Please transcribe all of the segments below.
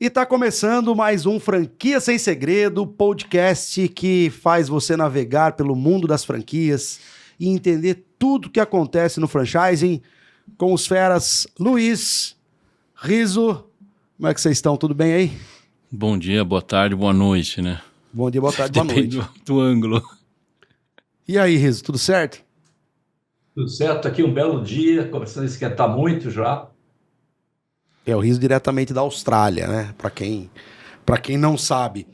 E tá começando mais um Franquia Sem Segredo, podcast que faz você navegar pelo mundo das franquias e entender tudo que acontece no franchising com os feras Luiz, Riso. Como é que vocês estão? Tudo bem aí? Bom dia, boa tarde, boa noite, né? Bom dia, boa tarde, boa noite. Depende do ângulo. E aí, Riso, tudo certo? Tudo certo, aqui um belo dia, começando a esquentar muito já. É o Riso diretamente da Austrália, né? Pra quem não sabe.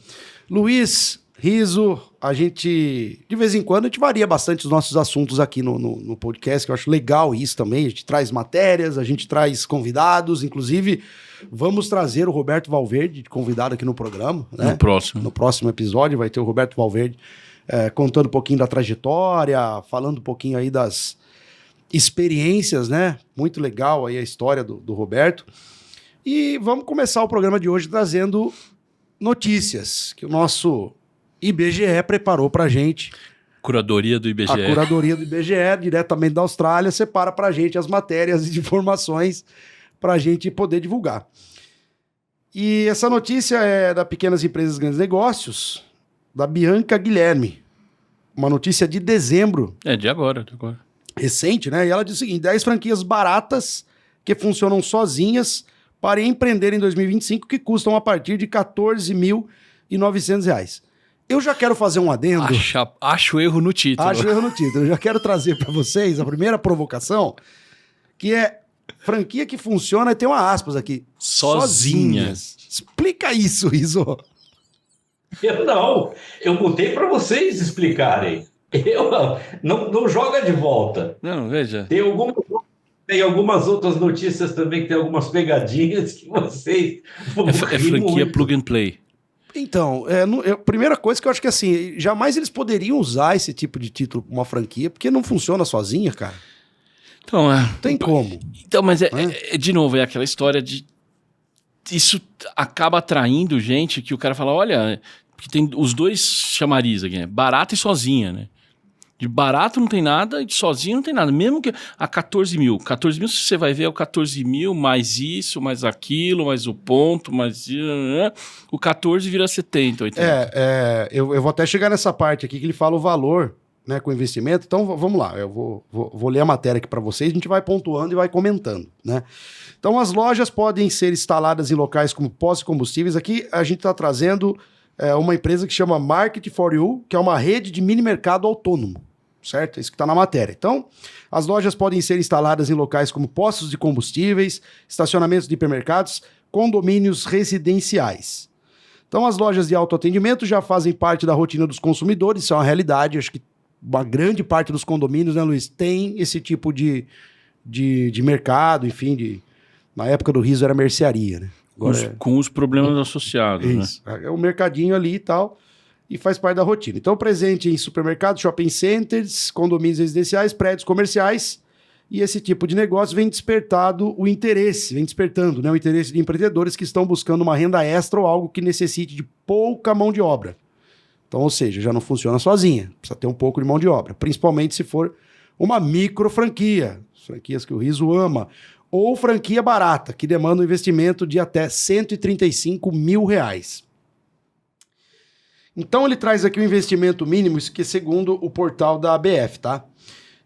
Luiz, Riso, a gente, de vez em quando, a gente varia bastante os nossos assuntos aqui no podcast, que eu acho legal isso também. A gente traz matérias, a gente traz convidados, inclusive vamos trazer o Roberto Valverde de convidado aqui no programa, né? No próximo episódio vai ter o Roberto Valverde contando um pouquinho da trajetória, falando um pouquinho aí das experiências, né? Muito legal aí a história do Roberto. E vamos começar o programa de hoje trazendo notícias que o nosso IBGE preparou pra gente. Curadoria do IBGE. A curadoria do IBGE, diretamente da Austrália, separa pra gente as matérias e informações pra gente poder divulgar. E essa notícia é da Pequenas Empresas e Grandes Negócios, da Bianca Guilherme. Uma notícia de dezembro. De agora. Recente, né? E ela diz o seguinte: 10 franquias baratas que funcionam sozinhas para empreender em 2025 que custam a partir de R$ 14.900. Eu já quero fazer um adendo. Acho erro no título. Eu já quero trazer para vocês a primeira provocação, que é franquia que funciona, e tem uma aspas aqui. Sozinhas. Explica isso, Riso. Eu botei para vocês explicarem. Não joga de volta. Não, veja. Tem algumas outras notícias também que tem algumas pegadinhas que vocês vão É franquia muito. plug and play. Então, a primeira coisa que eu acho que assim, jamais eles poderiam usar esse tipo de título para uma franquia, porque não funciona sozinha, cara. Então, Tem como. Então, mas de novo, é aquela história de... Isso acaba atraindo gente que o cara fala, olha, porque tem os dois chamariz aqui, né? Barata e sozinha, né? De barato não tem nada e de sozinho não tem nada. Mesmo que a 14 mil. 14 mil, se você vai ver, é o 14 mil mais isso, mais aquilo, mais o ponto, mais... O 14 vira 70, 80. Eu vou até chegar nessa parte aqui que ele fala o valor, né, com o investimento. Então, vamos lá. Eu vou ler a matéria aqui para vocês. A gente vai pontuando e vai comentando, né? Então, as lojas podem ser instaladas em locais como postos de combustíveis. Aqui, a gente está trazendo uma empresa que chama Market for You, que é uma rede de mini mercado autônomo. Certo? Isso que está na matéria. Então, as lojas podem ser instaladas em locais como postos de combustíveis, estacionamentos de hipermercados, condomínios residenciais. Então, as lojas de autoatendimento já fazem parte da rotina dos consumidores, isso é uma realidade. Acho que uma grande parte dos condomínios, né, Luiz, tem esse tipo de mercado, enfim, na época do Riso era mercearia, né? Agora com os problemas associados, isso, né? É o mercadinho ali e tal, e faz parte da rotina. Então, presente em supermercados, shopping centers, condomínios residenciais, prédios comerciais, e esse tipo de negócio vem despertando, né, o interesse de empreendedores que estão buscando uma renda extra ou algo que necessite de pouca mão de obra. Então, ou seja, já não funciona sozinha, precisa ter um pouco de mão de obra, principalmente se for uma micro franquia, franquias que o Riso ama, ou franquia barata, que demanda um investimento de até R$ 135 mil. Então ele traz aqui o investimento mínimo, isso que é segundo o portal da ABF, tá?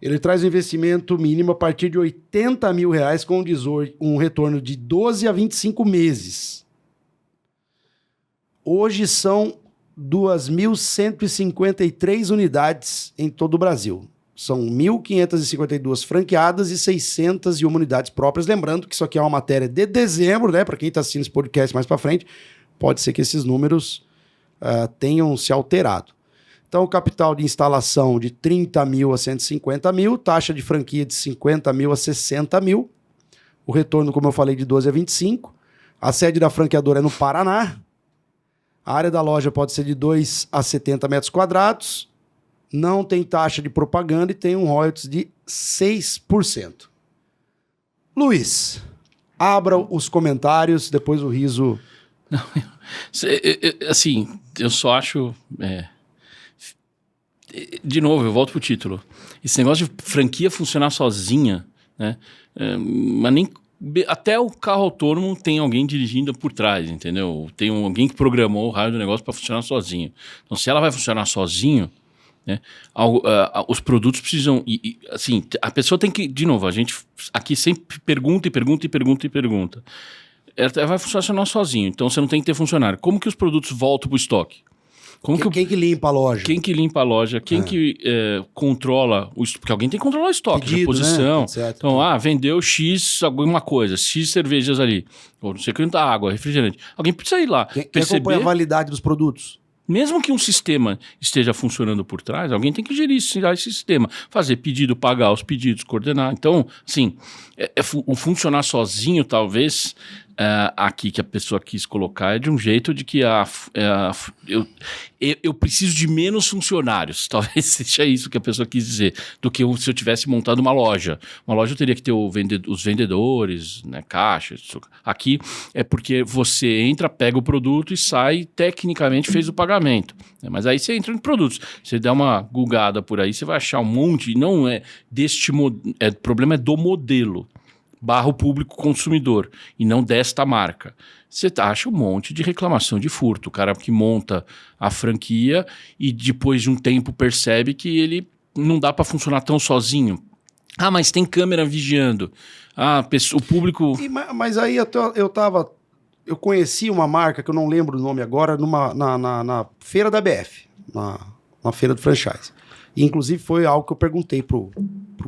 Ele traz o investimento mínimo a partir de R$ 80 mil com um retorno de 12 a 25 meses. Hoje são 2.153 unidades em todo o Brasil. São 1.552 franqueadas e 601 unidades próprias. Lembrando que isso aqui é uma matéria de dezembro, né? Para quem está assistindo esse podcast mais para frente, pode ser que esses números tenham se alterado. Então, capital de instalação de 30 mil a 150 mil, taxa de franquia de 50 mil a 60 mil, o retorno, como eu falei, de 12 a 25. A sede da franqueadora é no Paraná. A área da loja pode ser de 2 a 70 metros quadrados. Não tem taxa de propaganda e tem um royalties de 6%. Luiz, abra os comentários, depois o Riso... Não, assim, eu só acho... De novo, eu volto pro título. Esse negócio de franquia funcionar sozinha, né? Mas Até o carro autônomo tem alguém dirigindo por trás, entendeu? Tem alguém que programou o raio do negócio para funcionar sozinho. Então, se ela vai funcionar sozinho, né, os produtos precisam... assim, a pessoa tem que... De novo, a gente aqui sempre pergunta. Ela vai funcionar sozinho, então você não tem que ter funcionário. Como que os produtos voltam para o estoque? Quem que limpa a loja? Quem que limpa a loja? Quem que controla o estoque? Porque alguém tem que controlar o estoque, Pedido, reposição. Né? Então, vendeu X alguma coisa, X cervejas ali. Ou não sei quanto água, refrigerante. Alguém precisa ir lá. Quem acompanha a validade dos produtos? Mesmo que um sistema esteja funcionando por trás, alguém tem que gerir esse sistema. Fazer pedido, pagar os pedidos, coordenar. Então, assim, o funcionar sozinho, talvez, aqui que a pessoa quis colocar, é de um jeito de que eu preciso de menos funcionários. Talvez seja isso que a pessoa quis dizer, do que se eu tivesse montado uma loja. Uma loja eu teria que ter os vendedores, né, caixa. Aqui é porque você entra, pega o produto e sai, tecnicamente fez o pagamento. Mas aí você entra em produtos. Você dá uma googada por aí, você vai achar um monte, e não é deste modelo. O problema é do modelo. / público consumidor, e não desta marca. Você acha um monte de reclamação de furto. O cara que monta a franquia e depois de um tempo percebe que ele não dá para funcionar tão sozinho. Mas tem câmera vigiando. O público... Mas aí eu conheci uma marca, que eu não lembro o nome agora, na feira da BF, na feira do franchise. E, inclusive, foi algo que eu perguntei pro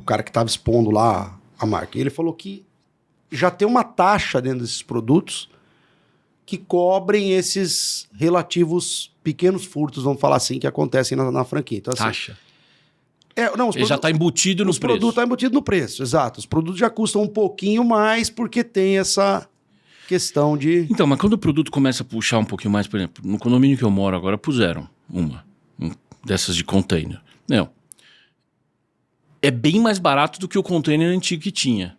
cara que estava expondo lá a marca. E ele falou que já tem uma taxa dentro desses produtos que cobrem esses relativos pequenos furtos, vamos falar assim, que acontecem na franquia. Então, assim, taxa. Ele já está embutido no preço. Os produtos estão embutidos no preço, exato. Os produtos já custam um pouquinho mais porque tem essa questão de... Então, mas quando o produto começa a puxar um pouquinho mais, por exemplo, no condomínio que eu moro agora, puseram uma dessas de container. Não. É bem mais barato do que o container antigo que tinha.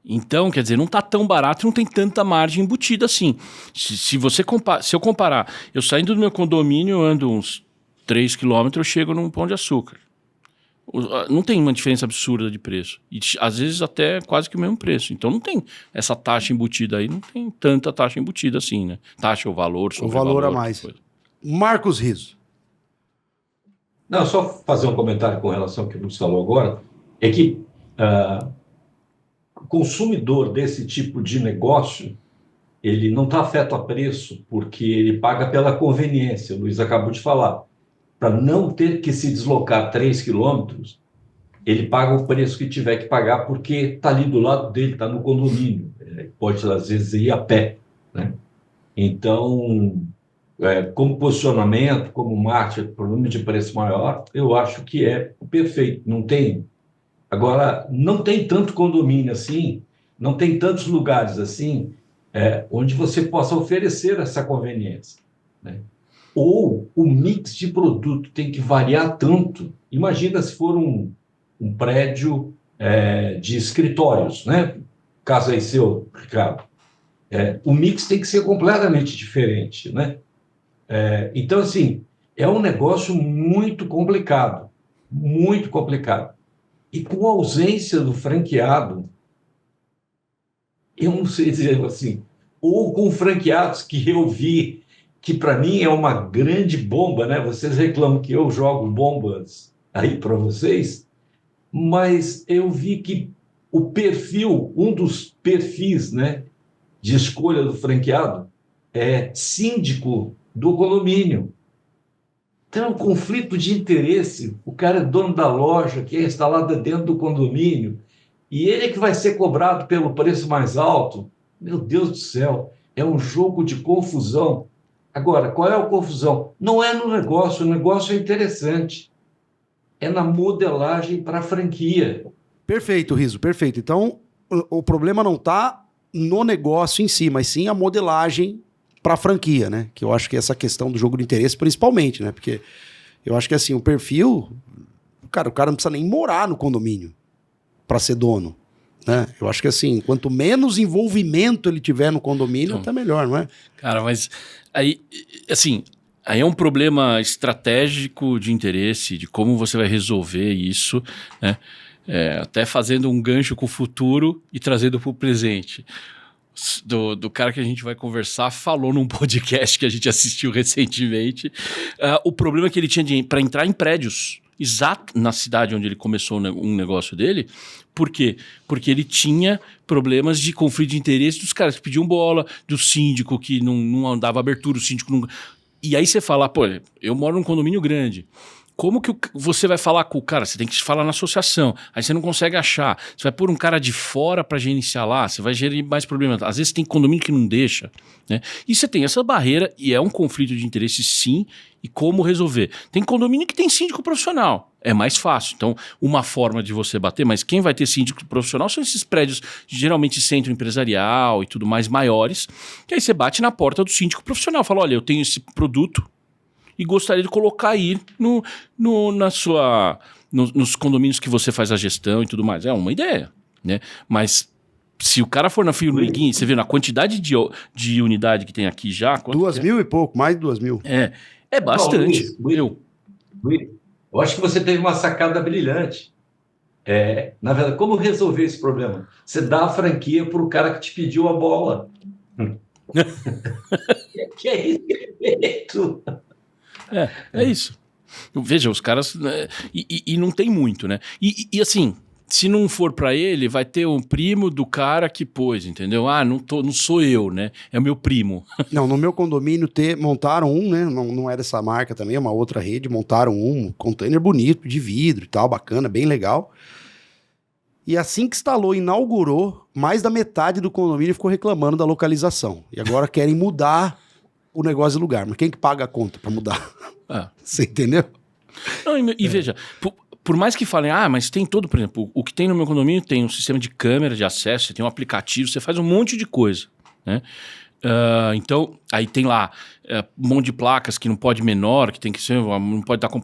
Então, quer dizer, não está tão barato e não tem tanta margem embutida assim. Se eu comparar, eu saindo do meu condomínio, eu ando uns 3 quilômetros, eu chego num Pão de Açúcar. Não tem uma diferença absurda de preço. E às vezes até quase que o mesmo preço. Então não tem essa taxa embutida aí, não tem tanta taxa embutida assim, né? Taxa ou valor, o valor a mais. Marcos Riso. Não, só fazer um comentário com relação ao que o Bruce falou agora, é que o consumidor desse tipo de negócio, ele não está afeto a preço, porque ele paga pela conveniência, o Luiz acabou de falar. Para não ter que se deslocar 3 quilômetros, ele paga o preço que tiver que pagar, porque está ali do lado dele, está no condomínio. Pode, às vezes, ir a pé, né? Então... como posicionamento, como marketing, problema de preço maior, eu acho que é perfeito. Não tem. Agora, não tem tanto condomínio assim, não tem tantos lugares assim, onde você possa oferecer essa conveniência, né? Ou o mix de produto tem que variar tanto. Imagina se for um prédio de escritórios, né? Caso aí seu, Ricardo. O mix tem que ser completamente diferente, né? Então, assim, é um negócio muito complicado, muito complicado. E com a ausência do franqueado, eu não sei dizer assim, ou com franqueados que eu vi, que para mim é uma grande bomba, né? Vocês reclamam que eu jogo bombas aí para vocês, mas eu vi que o perfil, um dos perfis, né, de escolha do franqueado é síndico do condomínio. Então, é um conflito de interesse. O cara é dono da loja, que é instalada dentro do condomínio, e ele é que vai ser cobrado pelo preço mais alto. Meu Deus do céu, é um jogo de confusão. Agora, qual é a confusão? Não é no negócio, o negócio é interessante. É na modelagem para a franquia. Perfeito, Riso, perfeito. Então, o problema não está no negócio em si, mas sim a modelagem para a franquia, né? Que eu acho que essa questão do jogo de interesse, principalmente, né? Porque eu acho que assim, o perfil, o cara não precisa nem morar no condomínio para ser dono, né? Eu acho que assim, quanto menos envolvimento ele tiver no condomínio, até melhor, não é? Cara, mas aí, assim, aí é um problema estratégico de interesse, de como você vai resolver isso, né? até fazendo um gancho com o futuro e trazendo para o presente. Do cara que a gente vai conversar, falou num podcast que a gente assistiu recentemente, o problema que ele tinha para entrar em prédios, exato na cidade onde ele começou um negócio dele. Por quê? Porque ele tinha problemas de conflito de interesse dos caras que pediam bola, do síndico que não dava abertura, o síndico não... E aí você fala, pô, eu moro num condomínio grande. Como que você vai falar com o cara? Você tem que falar na associação. Aí você não consegue achar. Você vai pôr um cara de fora para gerenciar lá, você vai gerir mais problemas. Às vezes tem condomínio que não deixa, né? E você tem essa barreira, e é um conflito de interesse, sim, e como resolver. Tem condomínio que tem síndico profissional. É mais fácil. Então, uma forma de você bater, mas quem vai ter síndico profissional são esses prédios, geralmente centro empresarial e tudo mais, maiores, que aí você bate na porta do síndico profissional. Fala, olha, eu tenho esse produto, e gostaria de colocar aí nos condomínios que você faz a gestão e tudo mais. É uma ideia, né? Mas se o cara for na formiguinha, você vê na quantidade de unidade que tem aqui já... 2.000 e pouco, mais de 2.000. É bastante. Luiz, eu acho que você teve uma sacada brilhante. Na verdade, como resolver esse problema? Você dá a franquia para o cara que te pediu a bola. Que é isso que é feito. É isso. Veja, os caras... E não tem muito, né? E assim, se não for pra ele, vai ter um primo do cara que pôs, entendeu? Não sou eu, né? É o meu primo. Não, no meu condomínio montaram um, né? Não é dessa marca também, é uma outra rede. Montaram um container bonito, de vidro e tal, bacana, bem legal. E assim que instalou, inaugurou, mais da metade do condomínio ficou reclamando da localização. E agora querem mudar o negócio de lugar. Mas quem que paga a conta pra mudar? Você entendeu? Não, e veja, por mais que falem, mas tem todo, por exemplo, o que tem no meu condomínio tem um sistema de câmera de acesso, você tem um aplicativo, você faz um monte de coisa, né? Então, aí tem lá um monte de placas que não pode menor, que tem que ser, não pode estar...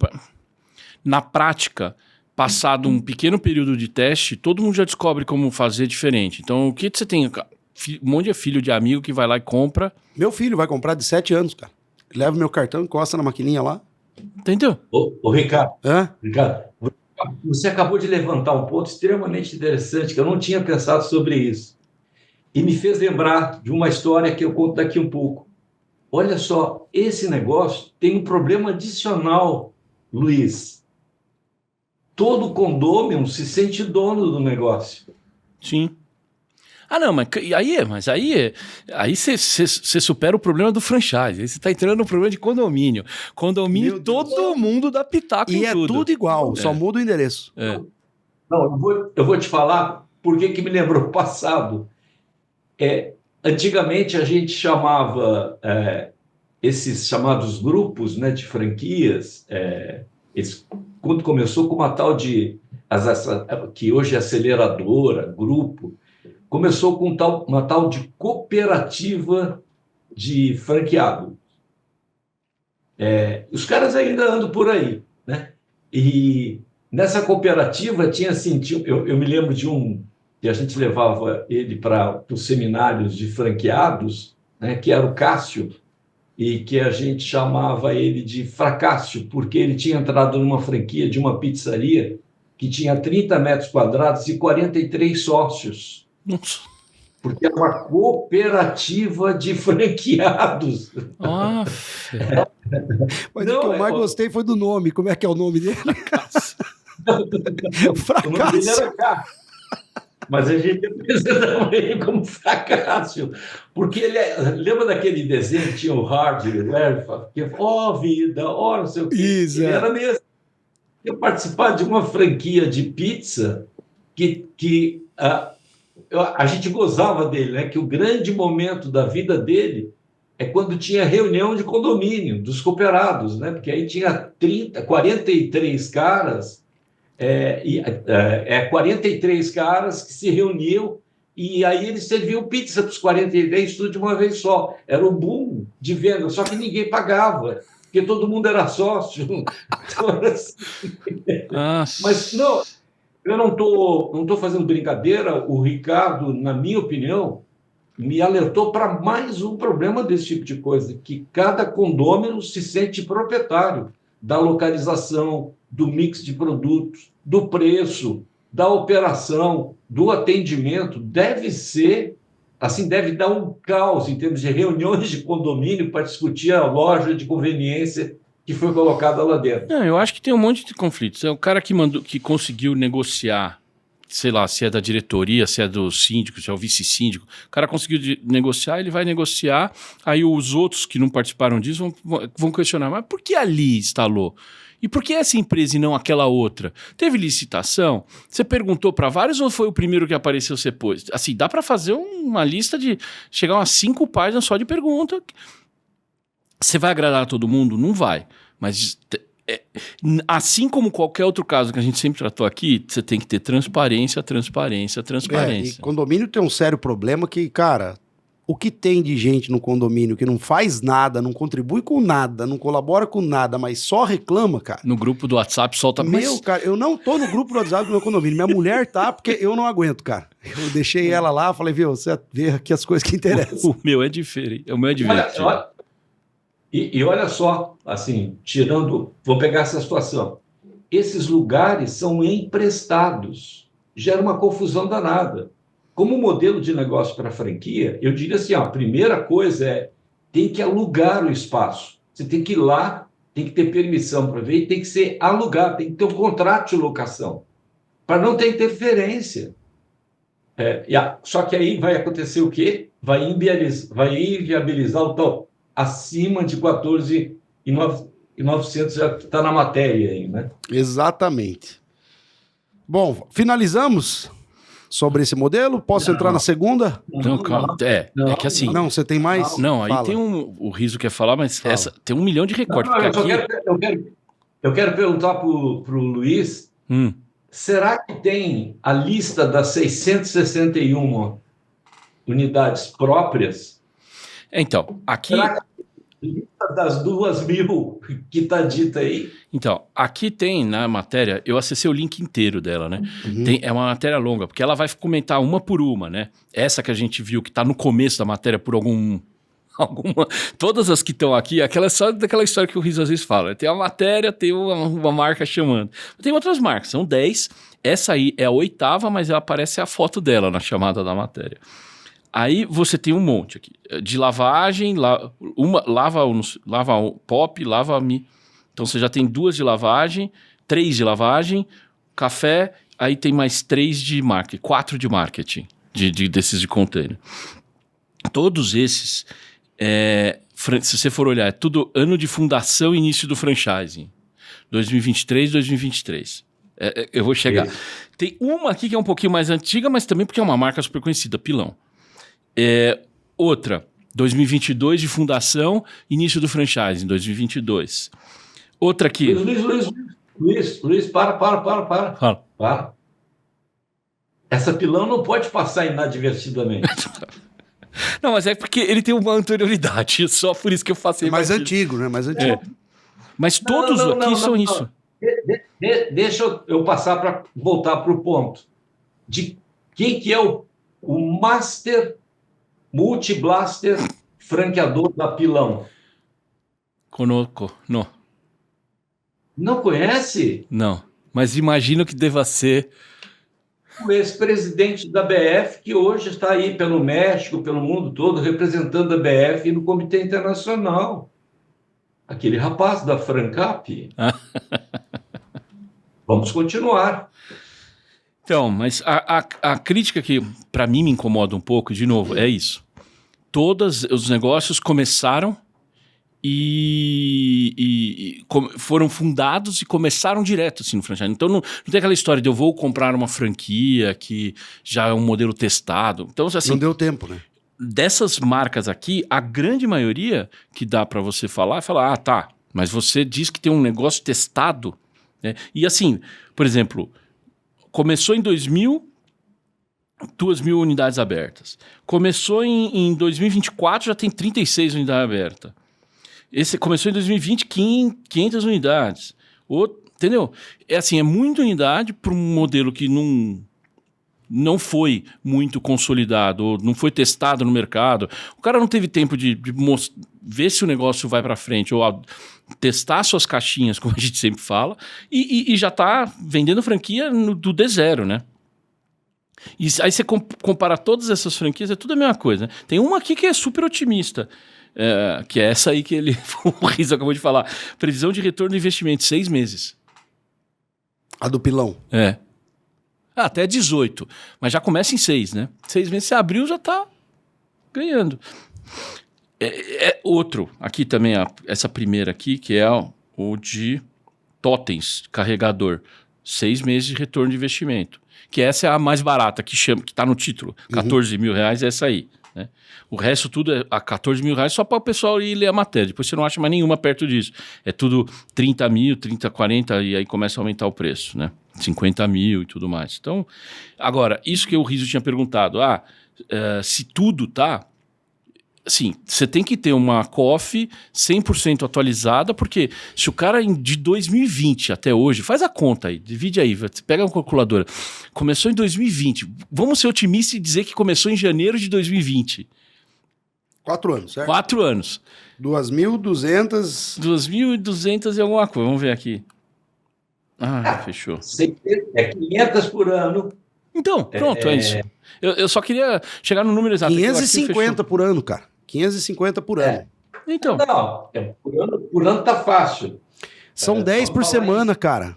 Na prática, passado um pequeno período de teste, todo mundo já descobre como fazer diferente. Então, o que você tem... Um monte de filho de amigo que vai lá e compra. Meu filho vai comprar de 7 anos, cara. Leva meu cartão, encosta na maquininha lá. Entendeu? Ô Ricardo, Hã? Ricardo, você acabou de levantar um ponto extremamente interessante, que eu não tinha pensado sobre isso. E me fez lembrar de uma história que eu conto daqui um pouco. Olha só, esse negócio tem um problema adicional, Luiz. Todo condômino se sente dono do negócio. Sim. Não, mas aí você supera o problema do franchise. Aí você tá entrando no problema de condomínio. Condomínio, todo mundo dá pitaco em tudo. E é tudo igual, só muda o endereço. Não, eu vou te falar por que me lembrou o passado. Antigamente a gente chamava esses chamados grupos, né, de franquias, quando começou com uma tal de... que hoje é aceleradora, grupo... Começou com uma tal de cooperativa de franqueado. Os caras ainda andam por aí, né? E nessa cooperativa tinha assim, eu me lembro de um que a gente levava ele para os seminários de franqueados, né, que era o Cássio, e que a gente chamava ele de Fracássio, porque ele tinha entrado numa franquia de uma pizzaria que tinha 30 metros quadrados e 43 sócios. Nossa. Porque é uma cooperativa de franqueados. Mas o que eu mais gostei foi do nome. Como é que é o nome dele? Fracasso. O nome dele era Cássio. Mas a gente apresentava ele como Fracasso. Porque ele lembra daquele desenho que tinha o Hard, que vida, não sei o quê. Isso, ele era mesmo. Eu participar de uma franquia de pizza que a gente gozava dele, né? Que o grande momento da vida dele é quando tinha reunião de condomínio dos cooperados, né? Porque aí tinha 43 caras, 43 caras que se reuniam e aí eles serviam pizza para os 43 tudo de uma vez só. Era um boom de venda, só que ninguém pagava, porque todo mundo era sócio. Mas não... Eu não tô fazendo brincadeira. O Ricardo, na minha opinião, me alertou para mais um problema desse tipo de coisa, que cada condômino se sente proprietário da localização, do mix de produtos, do preço. da operação, do atendimento, deve ser, assim, deve dar um caos em termos de reuniões de condomínio para discutir a loja de conveniência que foi colocada lá dentro. Não, eu acho que tem um monte de conflitos. É o cara que mandou, que conseguiu negociar, sei lá, se é da diretoria, se é do síndico, se é o vice-síndico. O cara conseguiu negociar, ele vai negociar, aí os outros que não participaram disso vão questionar, mas por que ali instalou? E por que essa empresa e não aquela outra? Teve licitação? Você perguntou para vários ou foi o primeiro que apareceu você pôs? Assim, dá para fazer uma lista de chegar umas 5 páginas só de pergunta. Você vai agradar a todo mundo? Não vai. Mas assim como qualquer outro caso que a gente sempre tratou aqui, você tem que ter transparência. E condomínio tem um sério problema que, cara, o que tem de gente no condomínio que não faz nada, não contribui com nada, não colabora com nada, mas só reclama, cara. No grupo do WhatsApp solta... Cara, eu não tô no grupo do WhatsApp do meu condomínio. Minha mulher tá, porque eu não aguento, cara. Eu deixei ela lá, falei, viu, você vê aqui as coisas que interessam. O meu é diferente. O meu é divertido. E olha só, assim, vou pegar essa situação. Esses lugares são emprestados. Gera uma confusão danada. Como modelo de negócio para franquia, eu diria assim, ó, a primeira coisa tem que alugar o espaço. Você tem que ir lá, tem que ter permissão para ver e tem que ser alugado, tem que ter um contrato de locação, para não ter interferência. Só que aí vai acontecer o quê? Vai inviabilizar o tal acima de 14.900, já está na matéria aí, né? Exatamente. Bom, finalizamos sobre esse modelo? Posso entrar na segunda? Não, calma. É que assim... Não, você tem mais? Não, aí Fala. tem o Riso quer falar, mas tem 1 milhão de recortes. Eu quero perguntar para o Luiz, será que tem a lista das 661 unidades próprias? Então, aqui... Será que lista das 2.000 que está dita aí? Então, aqui tem na matéria, eu acessei o link inteiro dela, né? É uma matéria longa, porque ela vai comentar uma por uma, né? Essa que a gente viu que está no começo da matéria por alguma... Todas as que estão aqui, só daquela história que o Riso às vezes fala. Tem uma matéria, tem uma marca chamando. Tem outras marcas, são 10. Essa aí é a 8ª, mas ela aparece a foto dela na chamada da matéria. Aí você tem um monte aqui. De lavagem, lava pop, lava-me. Então você já tem 2 de lavagem, 3 de lavagem, café, aí tem mais 3 de marketing, 4 de marketing, desses de container. Todos esses, se você for olhar, é tudo ano de fundação e início do franchising. 2023, 2023. Eu vou chegar. Tem uma aqui que é um pouquinho mais antiga, mas também porque é uma marca super conhecida, Pilão. Outra, 2022 de fundação, início do franchising, 2022. Outra aqui... Luiz, para. Fala. Essa Pilão não pode passar inadvertidamente. Não, mas é porque ele tem uma anterioridade, só por isso que eu faço... Mais antigo, né? Mais antigo. Mas todos aqui são isso. Deixa eu passar para voltar para o ponto. De quem que é o Master Multiblaster franqueador da Pilão? Conosco, não. Não conhece? Não, mas imagino que deva ser... O ex-presidente da BF, que hoje está aí pelo México, pelo mundo todo, representando a BF no Comitê Internacional. Aquele rapaz da Francap. Vamos continuar. Então, mas a crítica que para mim me incomoda um pouco, de novo, é isso. Todos os negócios começaram e foram fundados e começaram direto assim no franchise. Então não tem aquela história de eu vou comprar uma franquia que já é um modelo testado. Então, assim, não deu tempo, né? Dessas marcas aqui, a grande maioria que dá para você falar, tá, mas você diz que tem um negócio testado, né? E assim, por exemplo, começou em 2000, 2.000 unidades abertas. Começou em 2024, já tem 36 unidades abertas. Esse começou em 2020, 500 unidades. Entendeu? É assim, é muita unidade para um modelo que não... não foi muito consolidado, ou não foi testado no mercado, o cara não teve tempo de ver se o negócio vai para frente, ou testar suas caixinhas, como a gente sempre fala, e já está vendendo franquia do D0, né? E aí você compara todas essas franquias, é tudo a mesma coisa, né? Tem uma aqui que é super otimista, que é essa aí que o Riso acabou de falar. Previsão de retorno do investimento, 6 meses. A do pilão. Até 18, mas já começa em 6, né? 6 meses, você abriu, já tá ganhando. Outro, aqui também, essa primeira aqui, que é o de totens, carregador. 6 meses de retorno de investimento. Que essa é a mais barata, que tá no título. 14 mil reais é essa aí. Né? O resto tudo é a 14 mil reais só para o pessoal ir ler a matéria. Depois você não acha mais nenhuma perto disso. É tudo 30 mil, 30, 40 e aí começa a aumentar o preço, né? 50 mil e tudo mais. Então, agora, isso que o Riso tinha perguntado. Se tudo tá... Assim, você tem que ter uma COF 100% atualizada, porque se o cara de 2020 até hoje, faz a conta aí, divide aí, pega uma calculadora, começou em 2020, vamos ser otimistas e dizer que começou em janeiro de 2020. 4 anos, certo? 4 anos. 2.200... 2.200 e alguma coisa, vamos ver aqui. Fechou. É 500 por ano. Então, pronto, é isso. Eu só queria chegar no número exato. 550 por ano, cara. 550 por ano. Então. Não, por ano tá fácil. São 10 por semana, cara.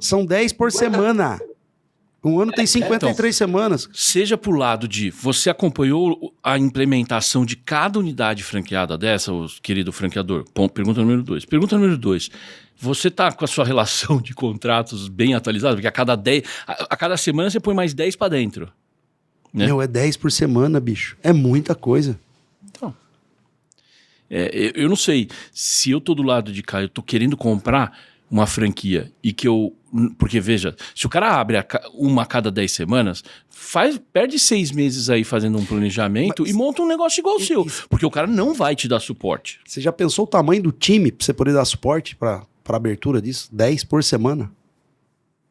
São 10 por semana. Um ano tem 53 semanas. Seja pro lado de você acompanhou a implementação de cada unidade franqueada dessa, querido franqueador? Pergunta número 2. Pergunta número 2. Você tá com a sua relação de contratos bem atualizada? Porque a cada semana você põe mais 10 para dentro. Né? Meu, é 10 por semana, bicho. É muita coisa. Então, eu não sei. Se eu tô do lado de cá, eu tô querendo comprar uma franquia e que eu... Porque, veja, se o cara abre uma a cada 10 semanas, perde 6 meses aí fazendo um planejamento e monta um negócio igual o seu. Porque o cara não vai te dar suporte. Você já pensou o tamanho do time pra você poder dar suporte pra abertura disso? 10 por semana?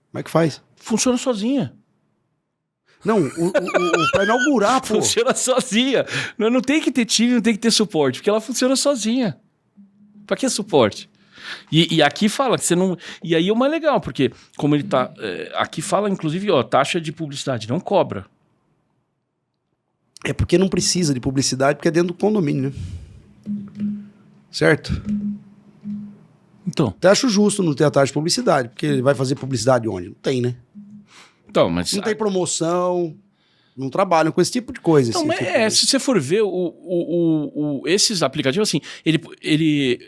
Como é que faz? Funciona sozinha. Não, pra inaugurar, pô. Funciona sozinha. Não tem que ter time, não tem que ter suporte, porque ela funciona sozinha. Pra que suporte? E aqui fala que você não... E aí é o mais legal, porque como ele tá... aqui fala, inclusive, taxa de publicidade, não cobra. É porque não precisa de publicidade, porque é dentro do condomínio, né? Certo? Então. Eu acho justo não ter a taxa de publicidade, porque ele vai fazer publicidade onde? Não tem, né? Então, mas... Não tem promoção, não trabalham com esse tipo de coisa. Então, assim, se você for ver, esses aplicativos, assim, ele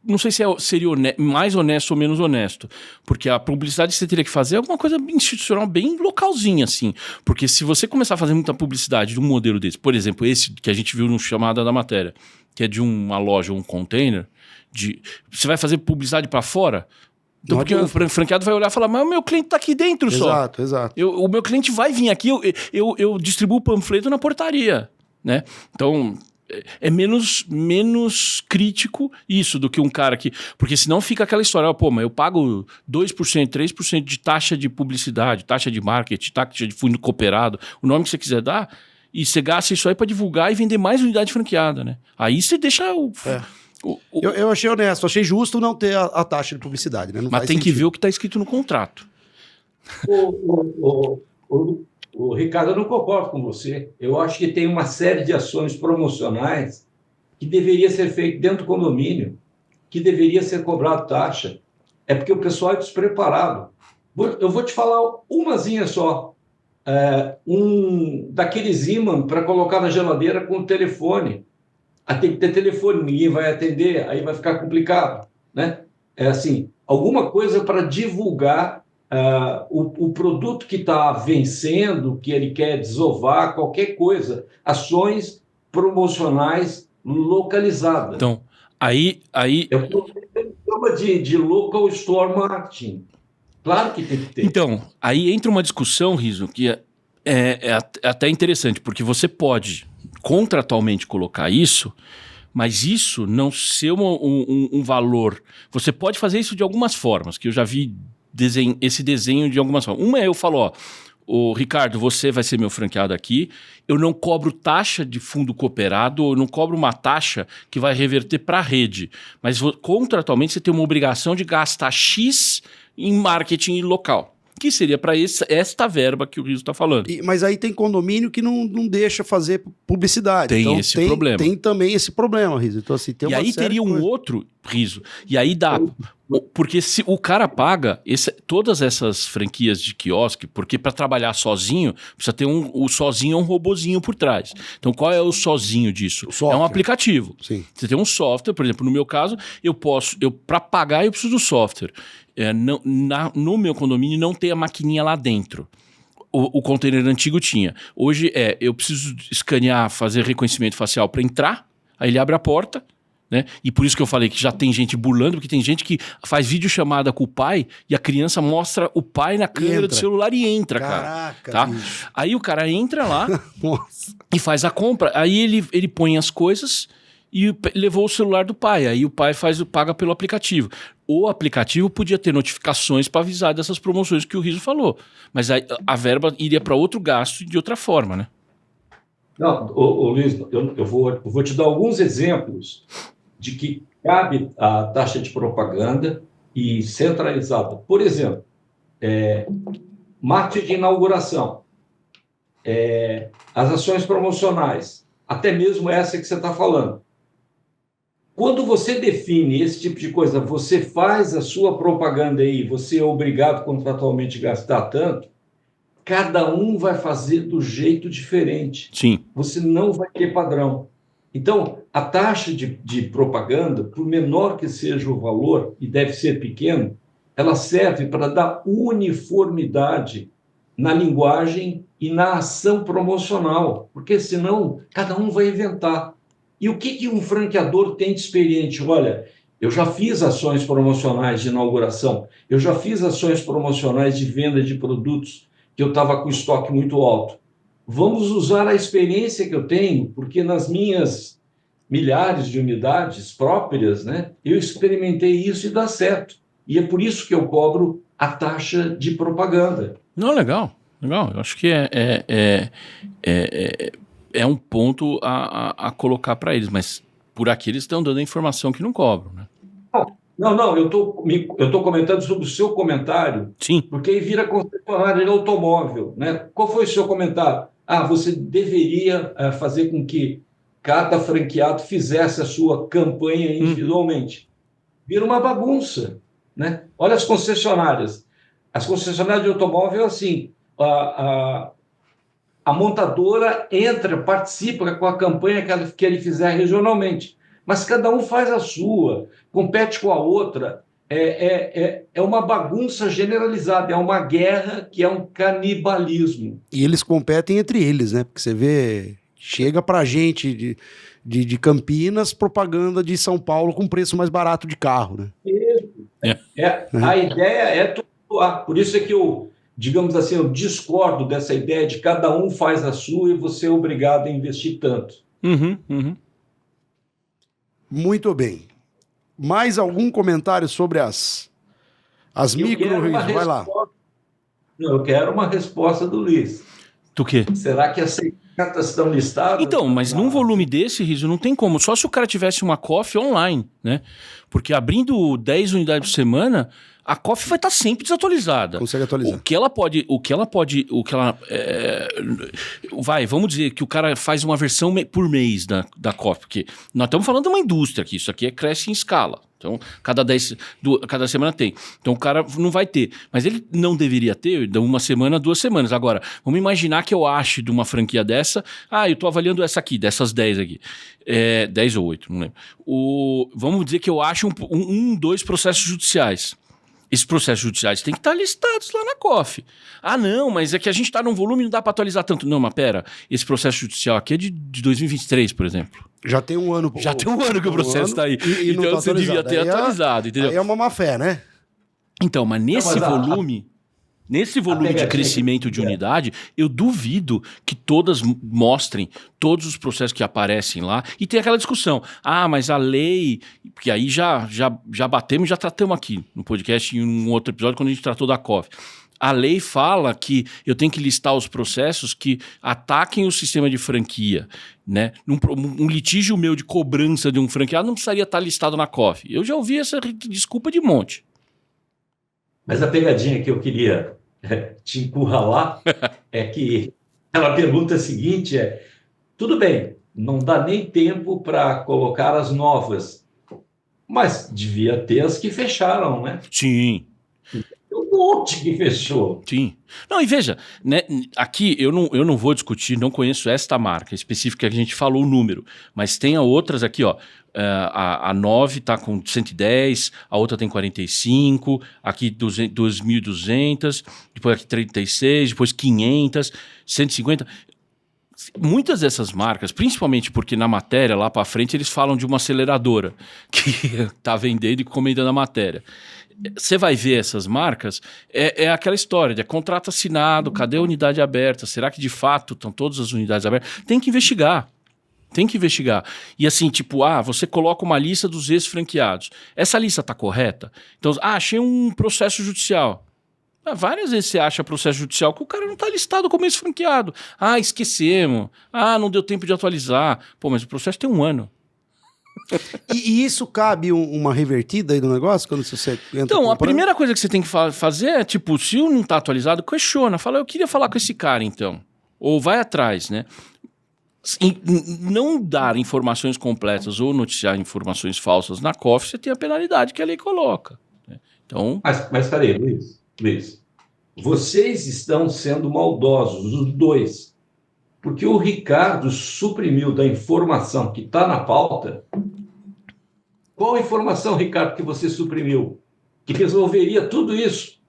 não sei se seria mais honesto ou menos honesto, porque a publicidade que você teria que fazer é alguma coisa institucional bem localzinha, assim. Porque se você começar a fazer muita publicidade de um modelo desse, por exemplo, esse que a gente viu no chamada da matéria, que é de uma loja, um container, você vai fazer publicidade para fora... Então, porque o franqueado vai olhar e falar, mas o meu cliente tá aqui dentro só. Exato. O meu cliente vai vir aqui, eu distribuo o panfleto na portaria, né? Então, é menos crítico isso do que um cara que... Porque senão fica aquela história, mas eu pago 2%, 3% de taxa de publicidade, taxa de marketing, taxa de fundo cooperado, o nome que você quiser dar, e você gasta isso aí para divulgar e vender mais unidade franqueada, né? Aí você deixa Eu achei honesto, achei justo não ter a taxa de publicidade, né? Não mas tem sentido. que ver o que está escrito no contrato. O Ricardo, eu não concordo com você. Eu acho que tem uma série de ações promocionais que deveria ser feito dentro do condomínio, que deveria ser cobrado taxa. É porque o pessoal é despreparado. Eu vou te falar umazinha só. Daqueles ímãs para colocar na geladeira com telefone. Tem que ter telefone, ninguém vai atender, aí vai ficar complicado, né? É assim, alguma coisa para divulgar o produto que está vencendo, que ele quer desovar, qualquer coisa. Ações promocionais localizadas. Então, aí... Eu chamo de local store marketing. Claro que tem que ter. Então, aí entra uma discussão, Riso, que é até interessante, porque você pode contratualmente colocar isso, mas isso não ser um valor. Você pode fazer isso de algumas formas, que eu já vi esse desenho de algumas formas. Uma é eu falo, ô, Ricardo, você vai ser meu franqueado aqui, eu não cobro taxa de fundo cooperado, eu não cobro uma taxa que vai reverter para a rede, mas contratualmente você tem uma obrigação de gastar X em marketing local, que seria para esta verba que o Riso está falando. Mas aí tem condomínio que não deixa fazer publicidade. Tem então, esse problema. Tem também esse problema, Riso. Então, assim, tem e uma aí série teria de um coisas. outro, Riso, e aí dá... Porque se o cara paga todas essas franquias de quiosque, porque para trabalhar sozinho, precisa ter o sozinho é um robozinho por trás. Então qual é o sozinho disso? É um aplicativo. Sim. Você tem um software, por exemplo, no meu caso, para pagar eu preciso do software. No meu condomínio não tem a maquininha lá dentro. O container antigo tinha. Hoje eu preciso escanear, fazer reconhecimento facial para entrar, aí ele abre a porta, né? E por isso que eu falei que já tem gente burlando, porque tem gente que faz videochamada com o pai e a criança mostra o pai na câmera do celular e entra, Caraca, cara. Tá? bicho. Aí o cara entra lá Nossa. e faz a compra. Aí ele põe as coisas e levou o celular do pai. Aí o pai paga pelo aplicativo. O aplicativo podia ter notificações para avisar dessas promoções que o Riso falou. Mas a verba iria para outro gasto de outra forma, né? Não, Luiz, eu vou te dar alguns exemplos de que cabe a taxa de propaganda e centralizada. Por exemplo, marketing de inauguração, as ações promocionais, até mesmo essa que você está falando. Quando você define esse tipo de coisa, você faz a sua propaganda aí, você é obrigado contratualmente a gastar tanto, cada um vai fazer do jeito diferente. Sim. Você não vai ter padrão. Então, a taxa de propaganda, por menor que seja o valor, e deve ser pequeno, ela serve para dar uniformidade na linguagem e na ação promocional, porque senão cada um vai inventar. E o que um franqueador tem de experiente? Olha, eu já fiz ações promocionais de inauguração, eu já fiz ações promocionais de venda de produtos que eu estava com estoque muito alto. Vamos usar a experiência que eu tenho, porque nas minhas milhares de unidades próprias, né, eu experimentei isso e dá certo. E é por isso que eu cobro a taxa de propaganda. Não, legal. Eu acho que é um ponto a colocar para eles, mas por aqui eles estão dando a informação que não cobram, né? Não, eu tô comentando sobre o seu comentário. Sim. Porque aí vira concessionária de automóvel, né? Qual foi o seu comentário? Você deveria fazer com que cada franqueado fizesse a sua campanha individualmente. Vira uma bagunça, né? Olha as concessionárias. As concessionárias de automóvel, assim, a montadora participa com a campanha que ele fizer regionalmente, mas cada um faz a sua, compete com a outra. É uma bagunça generalizada, é uma guerra que é um canibalismo. E eles competem entre eles, né? Porque você vê, chega pra gente de Campinas propaganda de São Paulo com preço mais barato de carro, né? A ideia é tumultuar. Por isso é que eu, digamos assim, eu discordo dessa ideia de cada um faz a sua e você é obrigado a investir tanto. Muito bem. Mais algum comentário sobre as micro-risos? Vai lá. Não, eu quero uma resposta do Luiz. Do quê? Será que essas cartas estão listadas? Então, mas num volume desse, Riso, não tem como. Só se o cara tivesse uma COF online, né? Porque abrindo 10 unidades por semana, a COF vai estar sempre desatualizada. Consegue atualizar. Vamos dizer que o cara faz uma versão por mês da COF, porque nós estamos falando de uma indústria aqui, isso aqui cresce em escala. Então, cada semana tem. Então, o cara não vai ter. Mas ele não deveria ter de uma semana, 2 semanas. Agora, vamos imaginar que eu ache de uma franquia dessa... eu estou avaliando essa aqui, dessas 10 aqui. 10 ou 8, não lembro. Vamos dizer que eu acho 2 processos judiciais. Esses processos judiciais têm que estar listados lá na COF. Não, mas é que a gente está num volume e não dá para atualizar tanto. Não, mas pera, esse processo judicial aqui é de 2023, por exemplo. Já tem um ano. Já tem um ano que o processo está aí. E então tá você devia ter atualizado, entendeu? Aí é uma má fé, né? Então, mas nesse volume de crescimento de unidade, eu duvido que todas mostrem todos os processos que aparecem lá. E tem aquela discussão. Mas a lei... Porque aí já batemos e já tratamos aqui no podcast em um outro episódio, quando a gente tratou da COF. A lei fala que eu tenho que listar os processos que ataquem o sistema de franquia, né? Um litígio meu de cobrança de um franqueado não precisaria estar listado na COF. Eu já ouvi essa desculpa de monte. Mas a pegadinha que eu queria te encurralar é que ela pergunta a seguinte, tudo bem, não dá nem tempo para colocar as novas, mas devia ter as que fecharam, né? Sim. Um monte que fechou. Sim. Não, e veja, né, aqui eu não vou discutir, não conheço esta marca específica que a gente falou o número, mas tem outras aqui, ó. A 9 está com 110, a outra tem 45, aqui 2.200, depois aqui 36, depois 500, 150. Muitas dessas marcas, principalmente porque na matéria, lá para frente, eles falam de uma aceleradora que está vendendo e comentando a matéria. Você vai ver essas marcas, é aquela história de contrato assinado, cadê a unidade aberta? Será que de fato estão todas as unidades abertas? Tem que investigar. Tem que investigar. E assim, tipo, você coloca uma lista dos ex-franqueados. Essa lista está correta? Então, achei um processo judicial. Várias vezes você acha processo judicial que o cara não está listado como ex-franqueado. Esquecemos. Não deu tempo de atualizar. Pô, mas o processo tem 1 ano. E isso cabe uma revertida aí do negócio quando você entra Então, comprando? a primeira coisa que você tem que fazer é, tipo, se não está atualizado, questiona. Fala, eu queria falar com esse cara, então. Ou vai atrás, né? Não dar informações completas ou noticiar informações falsas na COF, você tem a penalidade que a lei coloca. Né? Então... Mas peraí, Luiz, vocês estão sendo maldosos, os dois, porque o Ricardo suprimiu da informação que está na pauta. Qual a informação, Ricardo, que você suprimiu? Que resolveria tudo isso?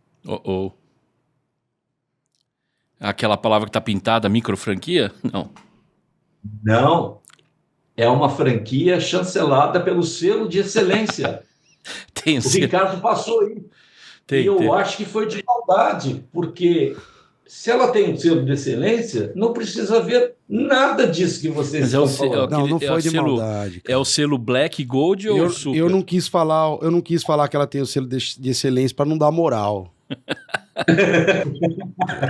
Aquela palavra que está pintada, microfranquia? Não. Não. É uma franquia chancelada pelo selo de excelência. O Ricardo passou aí. Eu acho que foi de maldade, porque se ela tem um selo de excelência, não precisa ver nada disso que vocês estão falando. Não foi de maldade. Cara. É o selo Black, Gold ou Super? Eu não quis falar que ela tem o selo de excelência para não dar moral.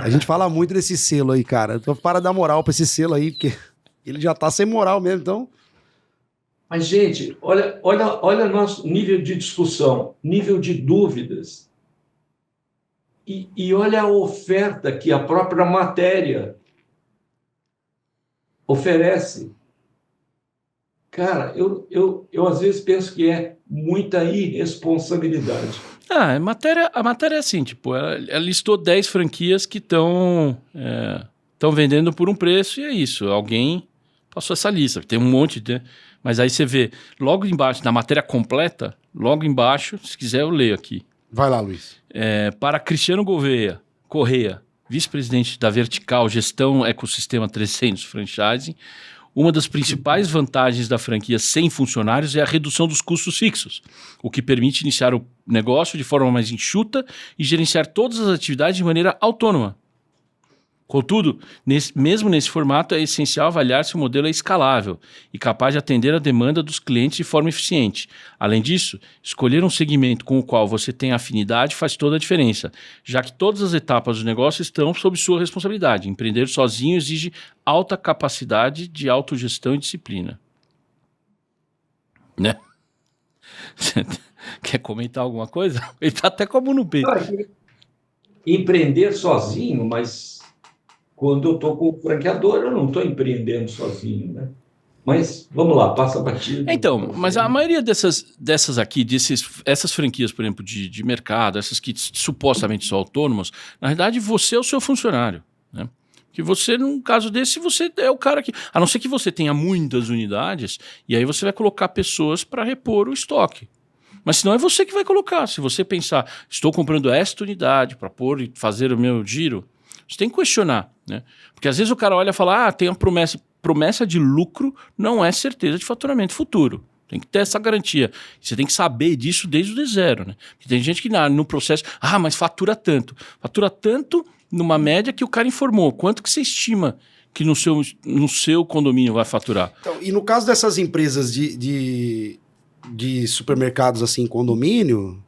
A gente fala muito desse selo aí, cara. Então para dar moral para esse selo aí, porque ele já tá sem moral mesmo, então... Mas, gente, olha nosso nível de discussão, nível de dúvidas. E olha a oferta que a própria matéria oferece. Cara, eu às vezes penso que é muita irresponsabilidade. A matéria é assim, tipo, ela listou 10 franquias que estão vendendo por um preço e é isso. Alguém passou essa lista, tem um monte, né? Mas aí você vê, logo embaixo, na matéria completa, logo embaixo, se quiser eu leio aqui. Vai lá, Luiz. Para Cristiano Correia, vice-presidente da Vertical Gestão Ecossistema 300 Franchising, uma das principais vantagens da franquia sem funcionários é a redução dos custos fixos, o que permite iniciar o negócio de forma mais enxuta e gerenciar todas as atividades de maneira autônoma. Contudo, mesmo nesse formato, é essencial avaliar se o modelo é escalável e capaz de atender a demanda dos clientes de forma eficiente. Além disso, escolher um segmento com o qual você tem afinidade faz toda a diferença, já que todas as etapas do negócio estão sob sua responsabilidade. Empreender sozinho exige alta capacidade de autogestão e disciplina. Né? Quer comentar alguma coisa? Ele está até como no peito. Empreender sozinho, mas... Quando eu estou com o franqueador, eu não estou empreendendo sozinho, né? Mas, vamos lá, passa a batida. Então, mas a maioria dessas aqui, essas franquias, por exemplo, de mercado, essas que supostamente são autônomas, na verdade, você é o seu funcionário, né? Que você, num caso desse, você é o cara que... A não ser que você tenha muitas unidades, e aí você vai colocar pessoas para repor o estoque. Mas senão é você que vai colocar. Se você pensar, estou comprando esta unidade para pôr e fazer o meu giro... Você tem que questionar, né? Porque às vezes o cara olha e fala, tem a promessa de lucro não é certeza de faturamento futuro. Tem que ter essa garantia. Você tem que saber disso desde o zero, né? Porque tem gente que no processo, mas fatura tanto. Fatura tanto numa média que o cara informou. Quanto que você estima que no seu condomínio vai faturar? Então, e no caso dessas empresas de supermercados assim, condomínio...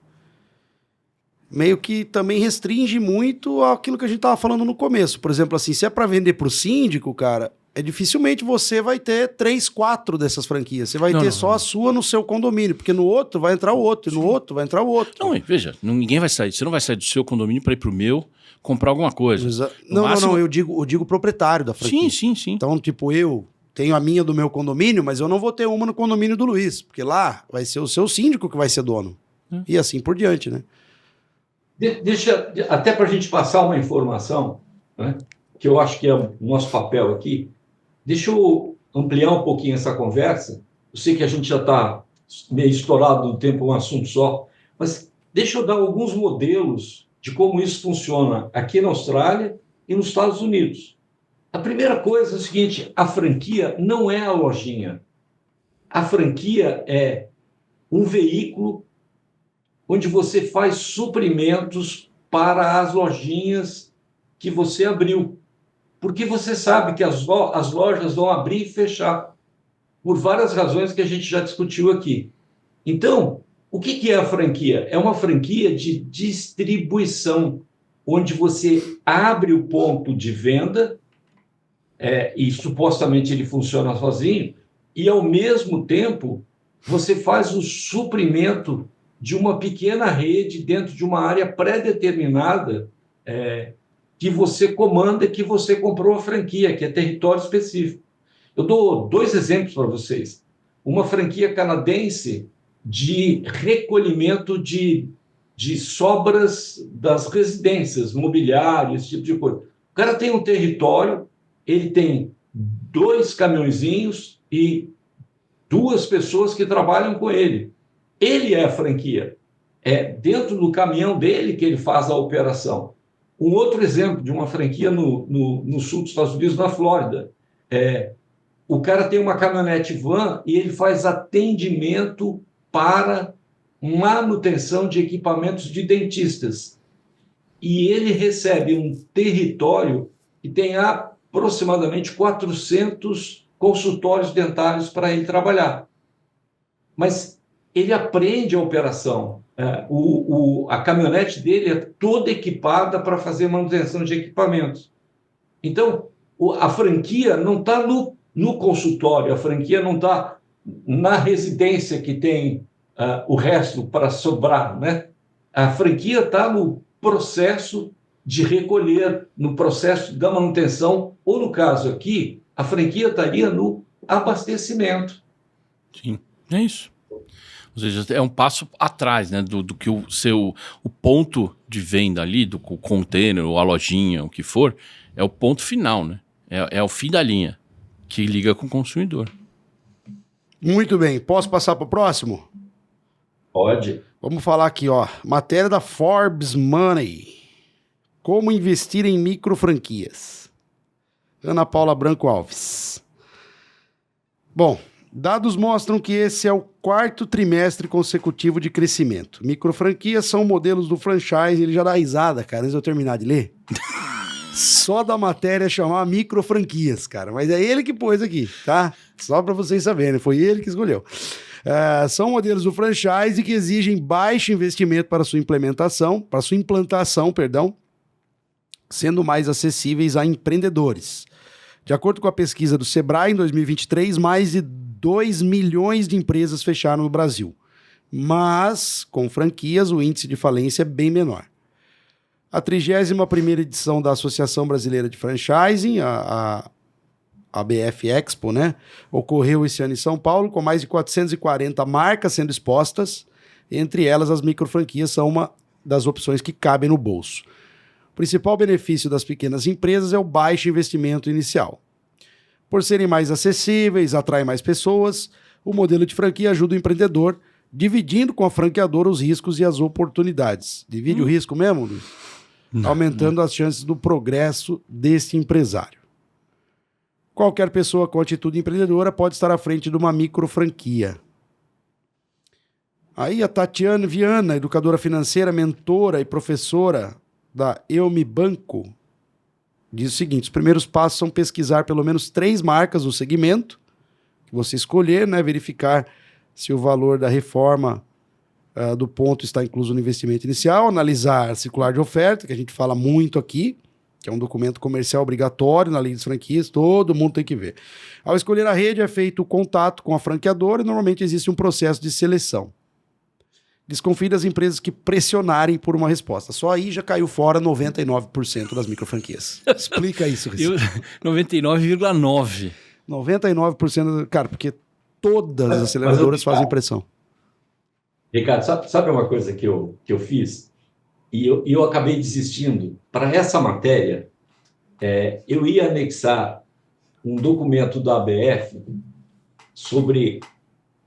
meio que também restringe muito aquilo que a gente estava falando no começo. Por exemplo, assim, se é para vender para o síndico, cara, dificilmente você vai ter 3, 4 dessas franquias. Você vai ter só a sua no seu condomínio, porque no outro vai entrar o outro, e no outro vai entrar o outro. Não, veja, ninguém vai sair. Você não vai sair do seu condomínio para ir pro meu comprar alguma coisa. Não, eu digo proprietário da franquia. Sim. Então, tipo, eu tenho a minha do meu condomínio, mas eu não vou ter uma no condomínio do Luiz, porque lá vai ser o seu síndico que vai ser dono. E assim por diante, né? Deixa, até para a gente passar uma informação, né, que eu acho que é o nosso papel aqui, deixa eu ampliar um pouquinho essa conversa. Eu sei que a gente já está meio estourado no tempo, um assunto só, mas deixa eu dar alguns modelos de como isso funciona aqui na Austrália e nos Estados Unidos. A primeira coisa é o seguinte: a franquia não é a lojinha. A franquia é um veículo onde você faz suprimentos para as lojinhas que você abriu. Porque você sabe que as lojas vão abrir e fechar, por várias razões que a gente já discutiu aqui. Então, o que é a franquia? É uma franquia de distribuição, onde você abre o ponto de venda, e supostamente ele funciona sozinho, e ao mesmo tempo você faz o suprimento de uma pequena rede dentro de uma área pré-determinada, que você comanda, que você comprou a franquia, que é território específico. Eu dou 2 exemplos para vocês. Uma franquia canadense de recolhimento de sobras das residências, mobiliário, esse tipo de coisa. O cara tem um território, ele tem 2 caminhõezinhos e 2 pessoas que trabalham com ele. Ele é a franquia. É dentro do caminhão dele que ele faz a operação. Um outro exemplo de uma franquia no sul dos Estados Unidos, na Flórida. O cara tem uma caminhonete van e ele faz atendimento para manutenção de equipamentos de dentistas. E ele recebe um território que tem aproximadamente 400 consultórios dentários para ele trabalhar. Mas ele aprende a operação. A caminhonete dele é toda equipada para fazer manutenção de equipamentos. Então, a franquia não está no consultório, a franquia não está na residência que tem o resto para sobrar, né? A franquia está no processo de recolher, no processo da manutenção, ou no caso aqui, a franquia estaria no abastecimento. Sim, é isso. Ou seja, é um passo atrás, né, do que o ponto de venda ali, do container, ou a lojinha, o que for, é o ponto final, né? É o fim da linha, que liga com o consumidor. Muito bem. Posso passar para o próximo? Pode. Vamos falar aqui, ó. Matéria da Forbes Money. Como investir em micro franquias. Ana Paula Branco Alves. Bom, dados mostram que esse é o 4º trimestre consecutivo de crescimento. Microfranquias são modelos do franchise. Ele já dá risada, cara, antes de eu terminar de ler. Só da matéria chamar microfranquias, cara. Mas é ele que pôs aqui, tá? Só para vocês saberem, foi ele que escolheu. São modelos do franchise que exigem baixo investimento para sua implantação, sendo mais acessíveis a empreendedores. De acordo com a pesquisa do Sebrae, em 2023, mais de 2 milhões de empresas fecharam no Brasil. Mas, com franquias, o índice de falência é bem menor. A 31ª edição da Associação Brasileira de Franchising, a BF Expo, né, ocorreu esse ano em São Paulo, com mais de 440 marcas sendo expostas. Entre elas, as microfranquias são uma das opções que cabem no bolso. O principal benefício das pequenas empresas é o baixo investimento inicial. Por serem mais acessíveis, atraem mais pessoas, o modelo de franquia ajuda o empreendedor, dividindo com a franqueadora os riscos e as oportunidades. Divide o risco mesmo, Luiz? Aumentando as chances do progresso desse empresário. Qualquer pessoa com atitude empreendedora pode estar à frente de uma microfranquia. Aí a Tatiana Viana, educadora financeira, mentora e professora da Eu Me Banco, diz o seguinte: os primeiros passos são pesquisar pelo menos 3 marcas no segmento que você escolher, né, verificar se o valor da reforma do ponto está incluso no investimento inicial, analisar a circular de oferta, que a gente fala muito aqui, que é um documento comercial obrigatório na lei das franquias, todo mundo tem que ver. Ao escolher a rede, é feito o contato com a franqueadora e normalmente existe um processo de seleção. Desconfie das empresas que pressionarem por uma resposta. Só aí já caiu fora 99% das microfranquias. Explica isso, Recife. 99,9%. 99%, cara, porque todas as aceleradoras fazem pressão. Ricardo, sabe uma coisa que eu fiz? E eu acabei desistindo. Para essa matéria, eu ia anexar um documento da ABF sobre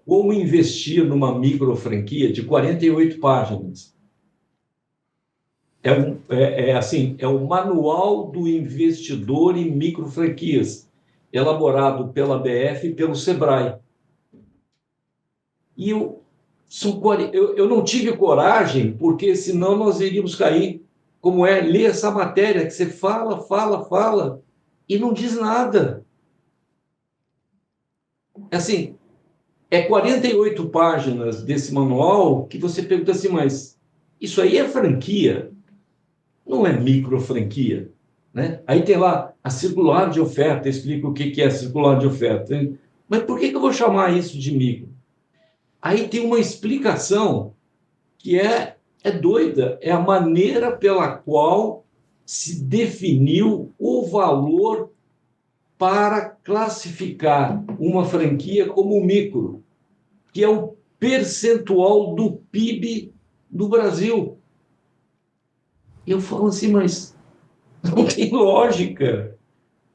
como investir numa microfranquia de 48 páginas. É o Manual do Investidor em Microfranquias, elaborado pela ABF e pelo Sebrae. E eu não tive coragem, porque senão nós iríamos cair. Como ler essa matéria, que você fala, e não diz nada. Assim, 48 páginas desse manual que você pergunta assim, mas isso aí é franquia? Não é microfranquia, né? Aí tem lá a circular de oferta, explica o que é a circular de oferta. Mas por que eu vou chamar isso de micro? Aí tem uma explicação que é doida, é a maneira pela qual se definiu o valor para classificar uma franquia como micro, que é o percentual do PIB do Brasil. Eu falo assim, mas não tem lógica,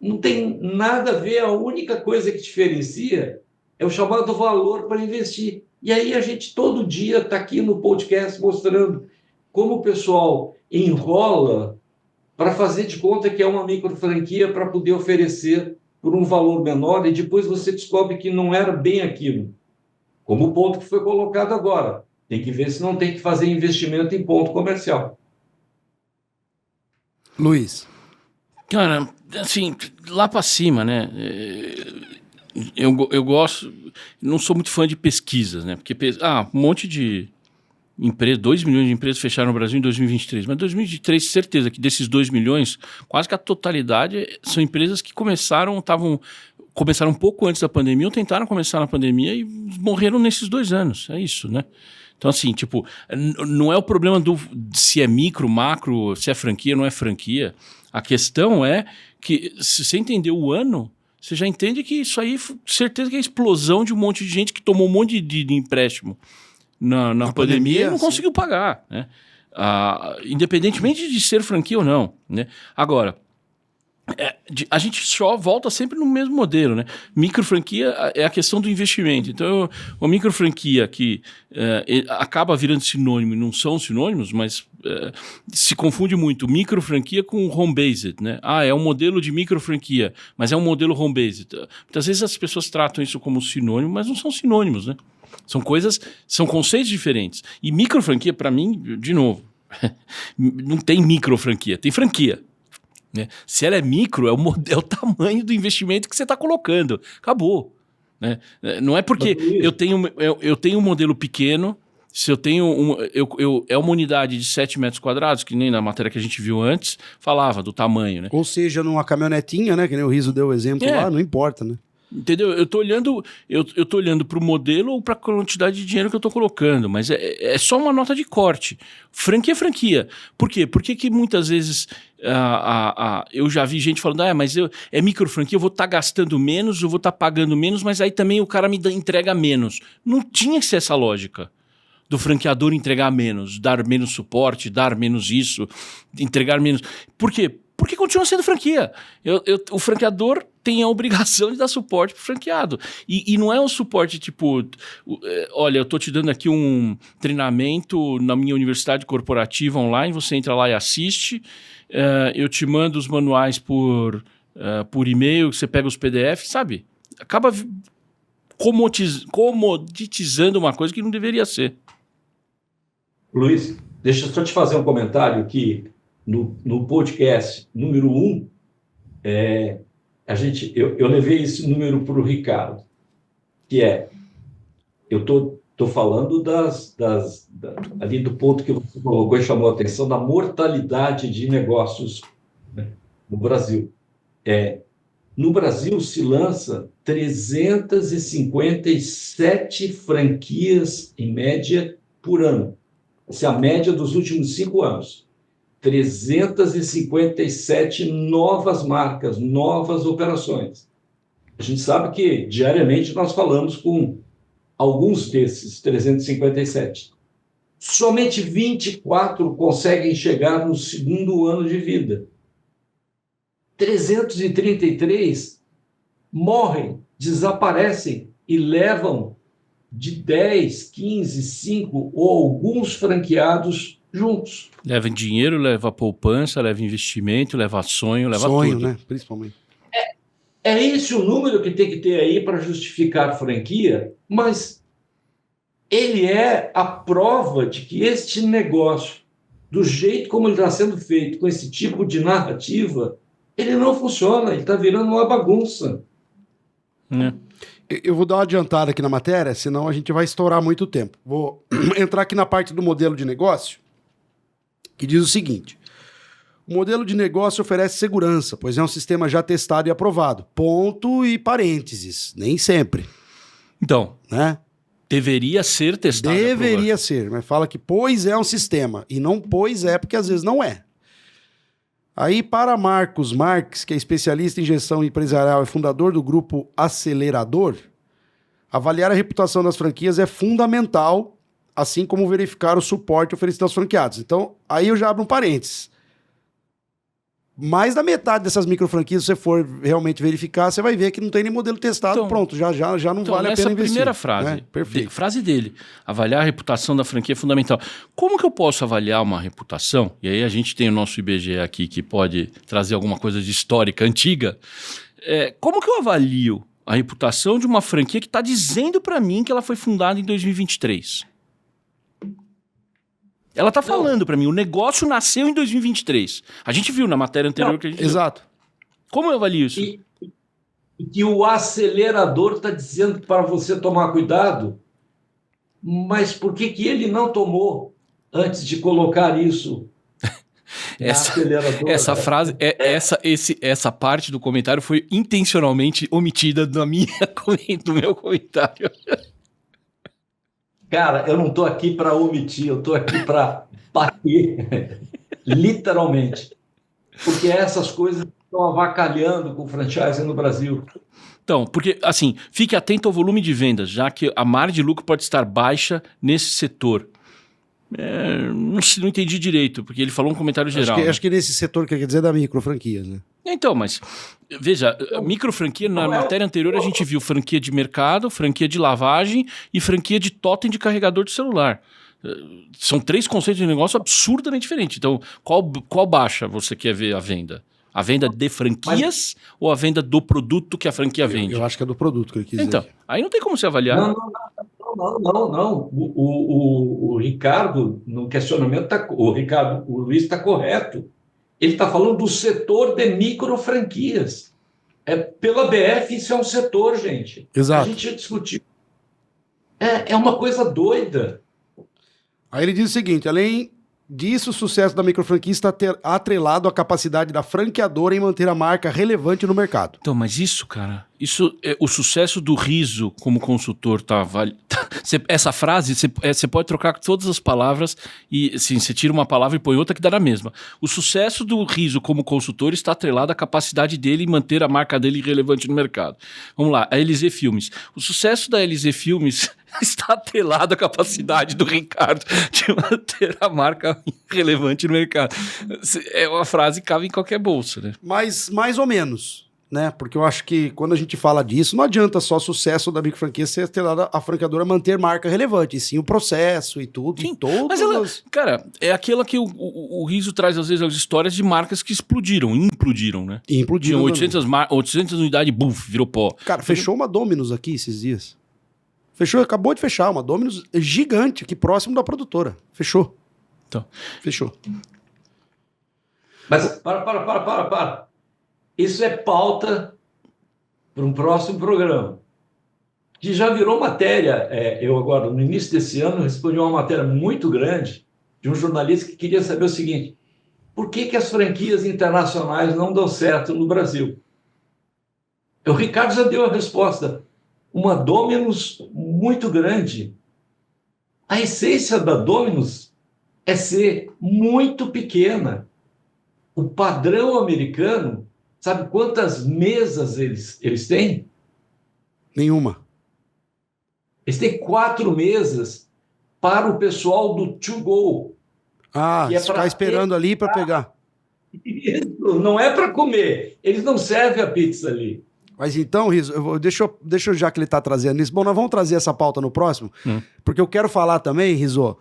não tem nada a ver, a única coisa que diferencia é o chamado valor para investir. E aí a gente todo dia está aqui no podcast mostrando como o pessoal enrola para fazer de conta que é uma microfranquia para poder oferecer por um valor menor e depois você descobre que não era bem aquilo. Como o ponto que foi colocado agora. Tem que ver se não tem que fazer investimento em ponto comercial. Luiz. Cara, assim, lá para cima, né? Eu gosto, não sou muito fã de pesquisas, né? Porque um monte de empresas, 2 milhões de empresas fecharam no Brasil em 2023, mas 2023, certeza que desses 2 milhões, quase que a totalidade são empresas que começaram um pouco antes da pandemia, ou tentaram começar na pandemia e morreram nesses 2 anos, é isso, né? Então, assim, tipo, não é o problema se é micro, macro, se é franquia, não é franquia. A questão é que, se você entender o ano, você já entende que isso aí, certeza que é a explosão de um monte de gente que tomou um monte de empréstimo na pandemia e não conseguiu pagar, né? Independentemente de ser franquia ou não, né? Agora, a gente só volta sempre no mesmo modelo, né? Microfranquia é a questão do investimento. Então, a microfranquia que acaba virando sinônimo, e não são sinônimos, mas se confunde muito microfranquia com home-based, né? É um modelo de microfranquia, mas é um modelo home-based. Muitas vezes as pessoas tratam isso como sinônimo, mas não são sinônimos, né? São conceitos diferentes. E microfranquia, para mim, de novo, não tem microfranquia, tem franquia. Né? Se ela é micro, é o tamanho do investimento que você está colocando. Acabou. Né? Não é porque eu tenho um modelo pequeno, se eu tenho é uma unidade de 7 metros quadrados, que nem na matéria que a gente viu antes, falava do tamanho. Né? Ou seja, numa caminhonetinha, né? Que nem o Riso deu o exemplo lá, não importa, né? Entendeu? Eu tô olhando para o modelo ou para a quantidade de dinheiro que eu tô colocando, mas é só uma nota de corte. Franquia é franquia. Por quê? Porque que muitas vezes eu já vi gente falando, mas é micro franquia, eu vou estar gastando menos, eu vou estar pagando menos, mas aí também o cara me entrega menos. Não tinha que ser essa lógica do franqueador entregar menos, dar menos suporte, dar menos isso, entregar menos. Por quê? Porque continua sendo franquia. O franqueador tem a obrigação de dar suporte para o franqueado. E não é um suporte tipo, olha, eu estou te dando aqui um treinamento na minha universidade corporativa online, você entra lá e assiste, eu te mando os manuais por e-mail, você pega os PDFs, sabe? Acaba comoditizando uma coisa que não deveria ser. Luiz, deixa eu só te fazer um comentário que no podcast número 1, eu levei esse número para o Ricardo, que eu estou Estou falando ali do ponto que você colocou e chamou a atenção, da mortalidade de negócios, né, no Brasil. No Brasil se lança 357 franquias, em média, por ano. Essa é a média dos últimos 5 anos. 357 novas marcas, novas operações. A gente sabe que, diariamente, nós falamos com alguns desses 357. Somente 24 conseguem chegar no segundo ano de vida. 333 morrem, desaparecem e levam de 10, 15, 5 ou alguns franqueados juntos. Leva dinheiro, leva poupança, leva investimento, leva sonho, leva Sonho, tudo. né? Principalmente. É esse o número que tem que ter aí para justificar a franquia, mas ele é a prova de que este negócio, do jeito como ele está sendo feito, com esse tipo de narrativa, ele não funciona, ele está virando uma bagunça. Eu vou dar uma adiantada aqui na matéria, senão a gente vai estourar muito tempo. Vou entrar aqui na parte do modelo de negócio, que diz o seguinte: o modelo de negócio oferece segurança, pois é um sistema já testado e aprovado. Ponto e parênteses. Nem sempre. Então, Né? deveria ser testado. Deveria ser, mas fala que pois é um sistema. E não pois é, porque às vezes não é. Aí, para Marcos Marques, que é especialista em gestão empresarial e fundador do grupo Acelerador, avaliar a reputação das franquias é fundamental, assim como verificar o suporte oferecido aos franqueados. Então, aí eu já abro um parênteses. Mais da metade dessas micro franquias, se você for realmente verificar, você vai ver que não tem nem modelo testado, Então, pronto, já não Então, vale a nessa pena investir. primeira frase, né? Perfeito. frase dele, avaliar a reputação da franquia é fundamental. Como que eu posso avaliar uma reputação? E aí a gente tem o nosso IBGE aqui que pode trazer alguma coisa de histórica antiga. Como que eu avalio a reputação de uma franquia que está dizendo para mim que ela foi fundada em 2023? Ela está falando para mim, o negócio nasceu em 2023. A gente viu na matéria anterior que a gente viu. Exato. Como eu avalio isso? E que o acelerador está dizendo para você tomar cuidado, mas por que ele não tomou antes de colocar isso no acelerador? Essa frase, essa parte do comentário foi intencionalmente omitida do meu comentário. Cara, eu não estou aqui para omitir, eu estou aqui para bater, literalmente. Porque essas coisas estão avacalhando com o franchise no Brasil. Então, porque, assim, fique atento ao volume de vendas, já que a margem de lucro pode estar baixa nesse setor. Não entendi direito, porque ele falou um comentário geral. Acho que nesse setor que quer dizer da micro franquias, né? Então, mas, veja, micro franquia, na matéria anterior a gente viu franquia de mercado, franquia de lavagem e franquia de totem de carregador de celular. São 3 conceitos de negócio absurdamente diferentes. Então, qual baixa você quer ver a venda? A venda de franquias ou a venda do produto que a franquia vende? Eu acho que é do produto que ele quis Então, dizer. aí não tem como você avaliar. Não. O Ricardo, no questionamento, o Luiz está correto. Ele está falando do setor de micro franquias. Pela BF, isso é um setor, gente. Exato. A gente já discutiu. É uma coisa doida. Aí ele diz o seguinte: além disso, o sucesso da microfranquia está atrelado à capacidade da franqueadora em manter a marca relevante no mercado. Então, mas isso, cara, o sucesso do Riso como consultor essa frase, você pode trocar todas as palavras e, assim, você tira uma palavra e põe outra que dá na mesma. O sucesso do Riso como consultor está atrelado à capacidade dele em manter a marca dele relevante no mercado. Vamos lá, a LZ Filmes. O sucesso da LZ Filmes está atrelado à capacidade do Ricardo de manter a marca relevante no mercado. É uma frase que cabe em qualquer bolsa, né? Mas mais ou menos, né? Porque eu acho que quando a gente fala disso, não adianta só o sucesso da microfranquia ser atrelado à franqueadora manter marca relevante, e sim o processo e tudo. Sim, todas mas ela, as... cara, é aquela que o Riso traz às vezes as histórias de marcas que implodiram, né? Implodiram. Tinha 800 unidades, buf, virou pó. Cara, fechou uma Domino's aqui esses dias. Acabou de fechar uma Domino's gigante aqui próximo da produtora. Fechou. Então. Fechou. Mas para. Isso é pauta para um próximo programa. que já virou matéria. Eu agora, no início desse ano, respondi uma matéria muito grande de um jornalista que queria saber o seguinte: por que as franquias internacionais não dão certo no Brasil? O Ricardo já deu a resposta. Uma Domino's muito grande. A essência da Domino's é ser muito pequena. O padrão americano, sabe quantas mesas eles têm? Nenhuma. Eles têm 4 mesas para o pessoal do to go. Ah, que é ficar pra esperando ali para pegar. Isso, não é para comer. Eles não servem a pizza ali. Mas então, Riso, deixa eu já que ele está trazendo isso. Bom, nós vamos trazer essa pauta no próximo, porque eu quero falar também, Riso,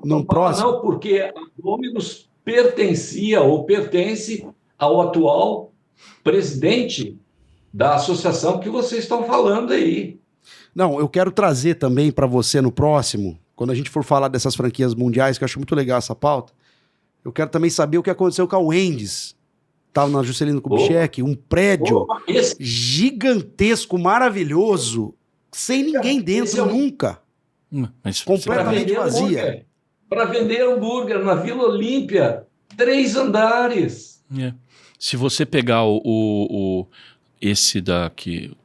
Não, próximo. não, porque a Domino's pertencia ou pertence ao atual presidente da associação que vocês estão falando aí. Não, eu quero trazer também para você no próximo, quando a gente for falar dessas franquias mundiais, que eu acho muito legal essa pauta. Eu quero também saber o que aconteceu com a Wendy's. Estava na Juscelino Kubitschek, um prédio gigantesco, maravilhoso, sem ninguém dentro nunca. Mas completamente vazia. Para vender hambúrguer na Vila Olímpia, 3 andares. Se você pegar esse daqui,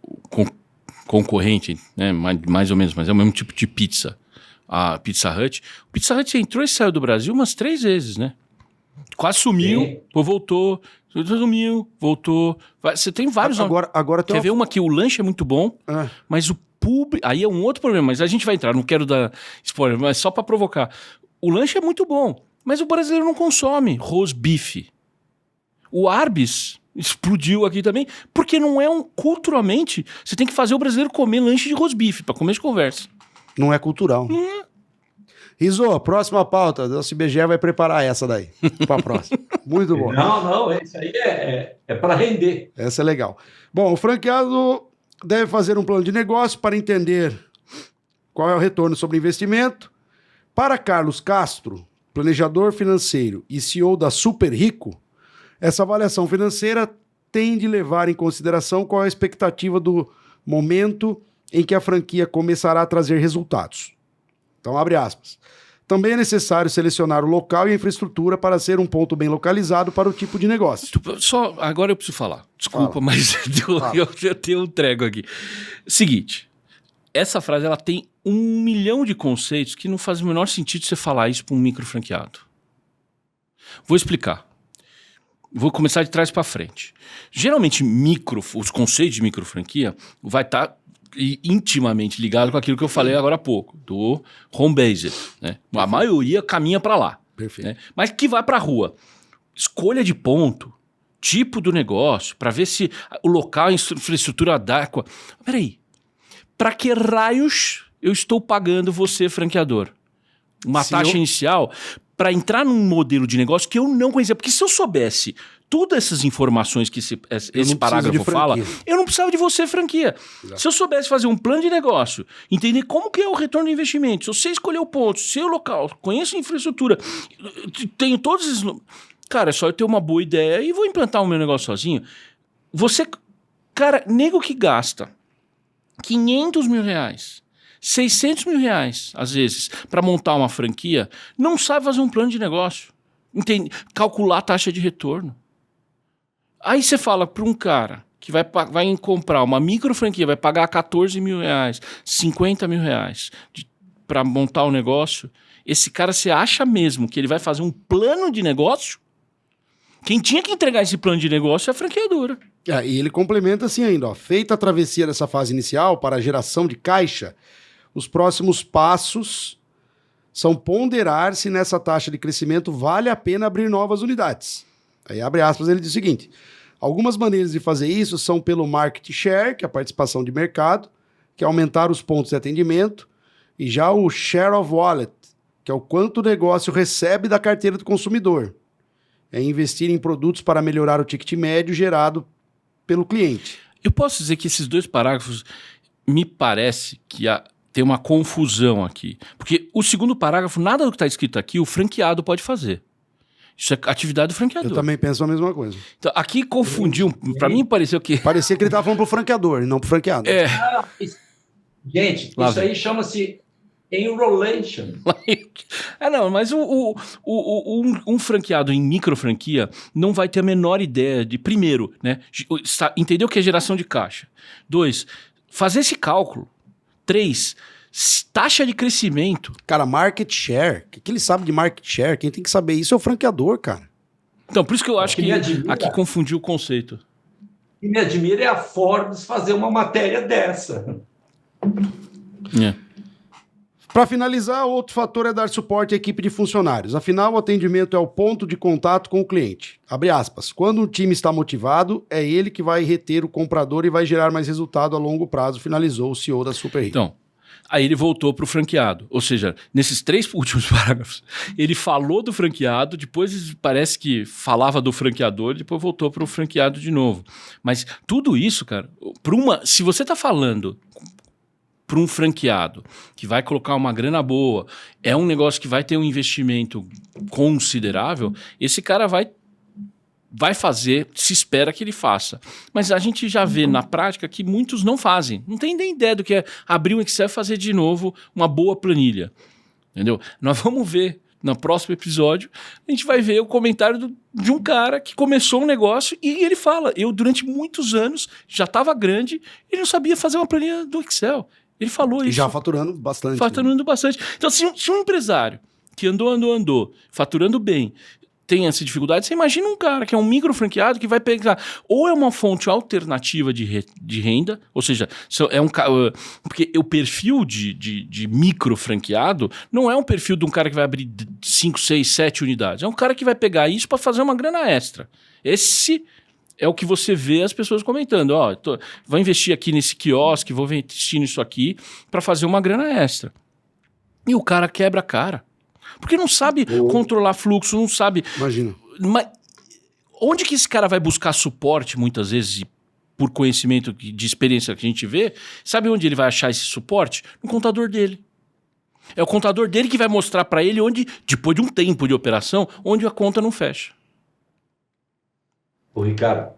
concorrente, né, mais ou menos, mas é o mesmo tipo de pizza, a Pizza Hut. O Pizza Hut entrou e saiu do Brasil umas 3 vezes, né? Quase sumiu, depois voltou, sumiu, voltou. Você tem vários. Agora quer ver uma que o lanche é muito bom, mas o público. Aí é um outro problema, mas a gente vai entrar, não quero dar spoiler, mas só para provocar. O lanche é muito bom, mas o brasileiro não consome rosbife. O Arby's explodiu aqui também, porque não é culturalmente, você tem que fazer o brasileiro comer lanche de rosbife para comer de conversa. Não é cultural. Riso, próxima pauta. Nosso IBGE vai preparar essa daí para a próxima. Muito bom. Não, esse aí é para render. Essa é legal. Bom, o franqueado deve fazer um plano de negócio para entender qual é o retorno sobre investimento. Para Carlos Castro, planejador financeiro e CEO da Super Rico, essa avaliação financeira tem de levar em consideração qual é a expectativa do momento em que a franquia começará a trazer resultados. Então, abre aspas. Também é necessário selecionar o local e a infraestrutura para ser um ponto bem localizado para o tipo de negócio. Agora eu preciso falar. Desculpa, mas eu tenho um trego aqui. Seguinte, essa frase ela tem 1 milhão de conceitos que não faz o menor sentido você falar isso para um micro franqueado. Vou explicar. Vou começar de trás para frente. Geralmente, os conceitos de micro franquia vai estar intimamente ligado com aquilo que eu falei agora há pouco, do home-based, né? A maioria caminha para lá. Perfeito. Né? Mas que vai para a rua. Escolha de ponto, tipo do negócio, para ver se o local, a infraestrutura adequa. Peraí, para que raios eu estou pagando você, franqueador? Uma taxa inicial para entrar num modelo de negócio que eu não conhecia. Porque se eu soubesse todas essas informações que esse parágrafo fala, eu não precisava de você, franquia. Exato. Se eu soubesse fazer um plano de negócio, entender como que é o retorno de investimento, se você escolher o ponto, seu local, conheço a infraestrutura, tenho todos esses... Cara, é só eu ter uma boa ideia e vou implantar o meu negócio sozinho. Você... Cara, nego que gasta 500 mil reais, 600 mil reais, às vezes, para montar uma franquia, não sabe fazer um plano de negócio. Calcular a taxa de retorno. Aí você fala para um cara que vai comprar uma micro franquia, vai pagar 14 mil reais, 50 mil reais para montar o negócio. Esse cara, você acha mesmo que ele vai fazer um plano de negócio? Quem tinha que entregar esse plano de negócio é a franqueadora. E ele complementa assim ainda, ó. Feita a travessia dessa fase inicial para a geração de caixa, os próximos passos são ponderar se nessa taxa de crescimento vale a pena abrir novas unidades. Aí abre aspas, ele diz o seguinte: algumas maneiras de fazer isso são pelo market share, que é a participação de mercado, que é aumentar os pontos de atendimento, e já o share of wallet, que é o quanto o negócio recebe da carteira do consumidor. É investir em produtos para melhorar o ticket médio gerado pelo cliente. Eu posso dizer que esses 2 parágrafos me parece que tem uma confusão aqui. Porque o segundo parágrafo, nada do que está escrito aqui, o franqueado pode fazer. Isso é atividade do franqueador. Eu também penso a mesma coisa. Então, aqui confundiu. Para mim, pareceu que... Parecia que ele estava falando pro franqueador e não pro franqueado. Gente, Lá isso vem. aí chama-se enrolation. Não, mas um franqueado em micro franquia não vai ter a menor ideia de, primeiro, né, entender o que é geração de caixa. 2, fazer esse cálculo. 3, taxa de crescimento. Cara, market share. O que ele sabe de market share? Quem tem que saber isso é o franqueador, cara. Então, por isso que eu acho O que que me admira- aqui confundiu o conceito. O que me admira é a Forbes fazer uma matéria dessa. Para finalizar, outro fator é dar suporte à equipe de funcionários. Afinal, o atendimento é o ponto de contato com o cliente. Abre aspas. Quando um time está motivado, é ele que vai reter o comprador e vai gerar mais resultado a longo prazo, finalizou o CEO da Super. Então, aí ele voltou para o franqueado. Ou seja, nesses 3 últimos parágrafos, ele falou do franqueado, depois parece que falava do franqueador, depois voltou para o franqueado de novo. Mas tudo isso, cara, se você está falando para um franqueado que vai colocar uma grana boa, é um negócio que vai ter um investimento considerável, esse cara vai fazer, se espera que ele faça. Mas a gente já vê na prática que muitos não fazem. Não tem nem ideia do que é abrir um Excel e fazer de novo uma boa planilha. Entendeu? Nós vamos ver no próximo episódio, a gente vai ver o comentário de um cara que começou um negócio e ele fala, eu durante muitos anos já estava grande e não sabia fazer uma planilha do Excel. Ele falou isso. E já faturando bastante. Faturando bastante. Então, se um empresário que andou, faturando bem, tem essa dificuldade, você imagina um cara que é um micro franqueado que vai pegar ou é uma fonte alternativa de renda, ou seja, é porque o perfil de micro franqueado não é um perfil de um cara que vai abrir 5, 6, 7 unidades, é um cara que vai pegar isso para fazer uma grana extra. Esse é o que você vê as pessoas comentando, vou investir aqui nesse quiosque, vou investir nisso aqui para fazer uma grana extra. E o cara quebra a cara. Porque não sabe controlar fluxo, não sabe... Imagina. Mas onde que esse cara vai buscar suporte, muitas vezes, por conhecimento de experiência que a gente vê? Sabe onde ele vai achar esse suporte? No contador dele. É o contador dele que vai mostrar para ele onde, depois de um tempo de operação, onde a conta não fecha. Ô, Ricardo,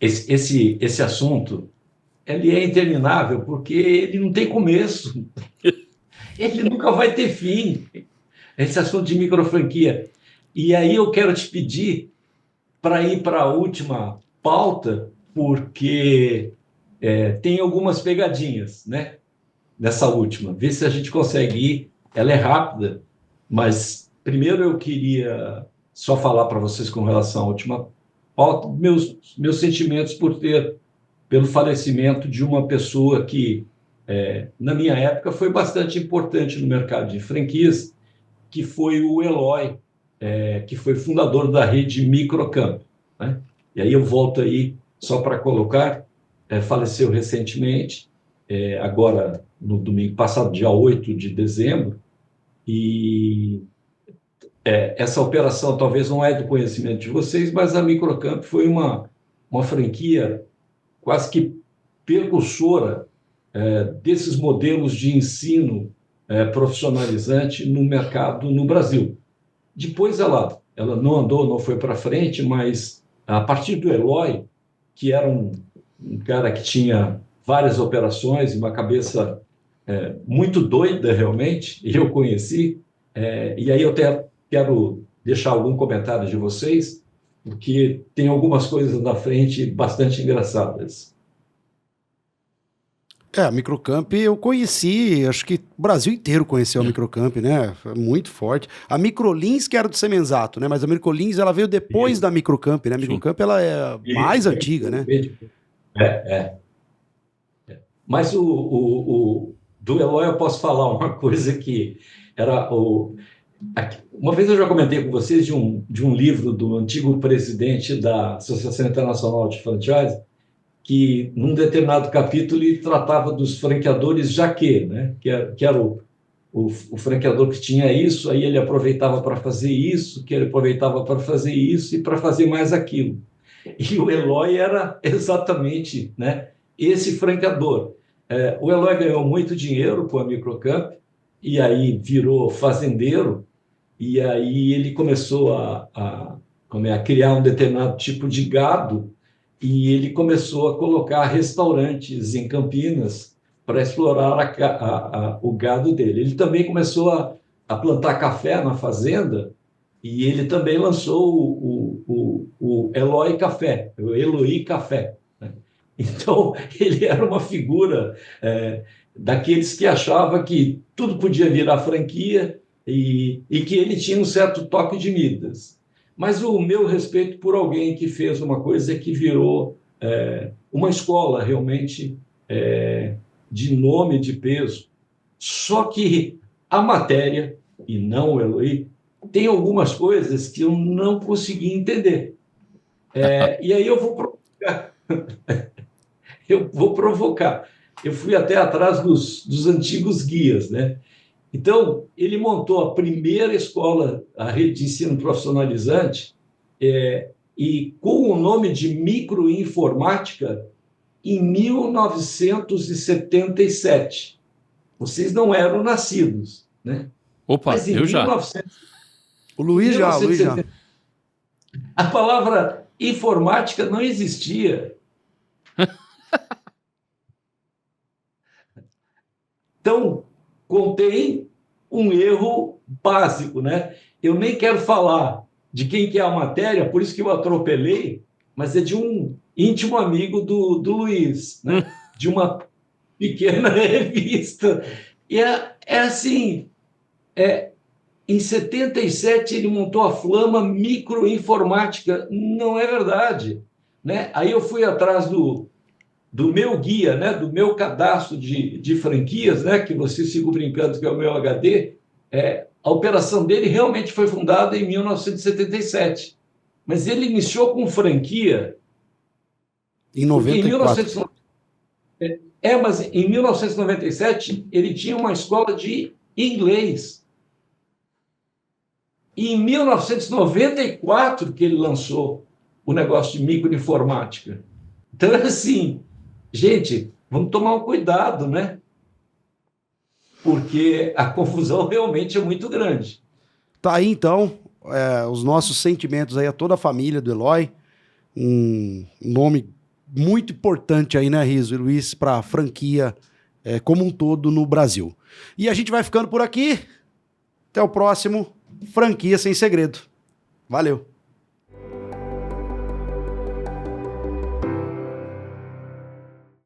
esse assunto ele é interminável porque ele não tem começo. Ele nunca vai ter fim, esse assunto de microfranquia. E aí eu quero te pedir para ir para a última pauta, porque tem algumas pegadinhas, né? Nessa última. Vê se a gente consegue ir. Ela é rápida, mas primeiro eu queria só falar para vocês com relação à última pauta, meus sentimentos pelo falecimento de uma pessoa que na minha época foi bastante importante no mercado de franquias, que foi o Eloy, que foi fundador da rede Microcamp, né? E aí eu volto aí só para colocar, faleceu recentemente, agora no domingo passado, dia 8 de dezembro, e essa operação talvez não é do conhecimento de vocês, mas a Microcamp foi uma franquia quase que precursora desses modelos de ensino profissionalizante no mercado no Brasil. Depois ela não andou, não foi para frente, mas a partir do Eloy, que era um cara que tinha várias operações, uma cabeça muito doida realmente, e eu conheci, e aí eu quero deixar algum comentário de vocês, porque tem algumas coisas na frente bastante engraçadas. A Microcamp eu conheci, acho que o Brasil inteiro conheceu a Microcamp, né? Foi muito forte. A Microlins, que era do Semenzato, né? Mas a Microlins, ela veio depois da Microcamp, né? A Microcamp, ela é mais antiga, né? Mas do Eloy eu posso falar uma coisa que era uma vez eu já comentei com vocês de um livro do antigo presidente da Associação Internacional de Franchise, que num determinado capítulo ele tratava dos franqueadores jaquê, né? que era o franqueador que tinha isso, aí ele aproveitava para fazer isso, que ele aproveitava para fazer isso e para fazer mais aquilo. E o Eloy era exatamente, né, esse franqueador. O Eloy ganhou muito dinheiro com a Microcamp, e aí virou fazendeiro, e aí ele começou a criar um determinado tipo de gado, e ele começou a colocar restaurantes em Campinas para explorar o gado dele. Ele também começou a plantar café na fazenda, e ele também lançou o Eloy Café, o Eloy Café, né? Então, ele era uma figura daqueles que achava que tudo podia virar franquia e que ele tinha um certo toque de Midas. Mas o meu respeito por alguém que fez uma coisa que virou uma escola realmente de nome, de peso. Só que a matéria, e não o Eloy, tem algumas coisas que eu não consegui entender. E aí eu vou provocar. Eu vou provocar. Eu fui até atrás dos antigos guias, né? Então, ele montou a primeira escola, a rede de ensino profissionalizante, e com o nome de microinformática, em 1977. Vocês não eram nascidos, né? Opa, Mas em eu já. 1900, O Luiz já, o Luiz já. a palavra informática não existia. Então, contém um erro básico, né? Eu nem quero falar de quem que é a matéria, por isso que eu atropelei, mas é de um íntimo amigo do Luiz, né? De uma pequena revista. E é assim, em 77 ele montou a Flama Microinformática. Não é verdade, né? Aí eu fui atrás do meu guia, né, do meu cadastro de franquias, né, que vocês ficam brincando que é o meu HD. A operação dele realmente foi fundada em 1977, mas ele iniciou com franquia Em porque em 94. mas em 1997 ele tinha uma escola de inglês. E em 1994 que ele lançou o negócio de microinformática. Então, é assim, gente, vamos tomar um cuidado, né? Porque a confusão realmente é muito grande. Tá aí, então, os nossos sentimentos aí a toda a família do Eloy. Um nome muito importante aí, né, Riso e Luiz, para a franquia como um todo no Brasil. E a gente vai ficando por aqui. Até o próximo Franquia Sem Segredo. Valeu.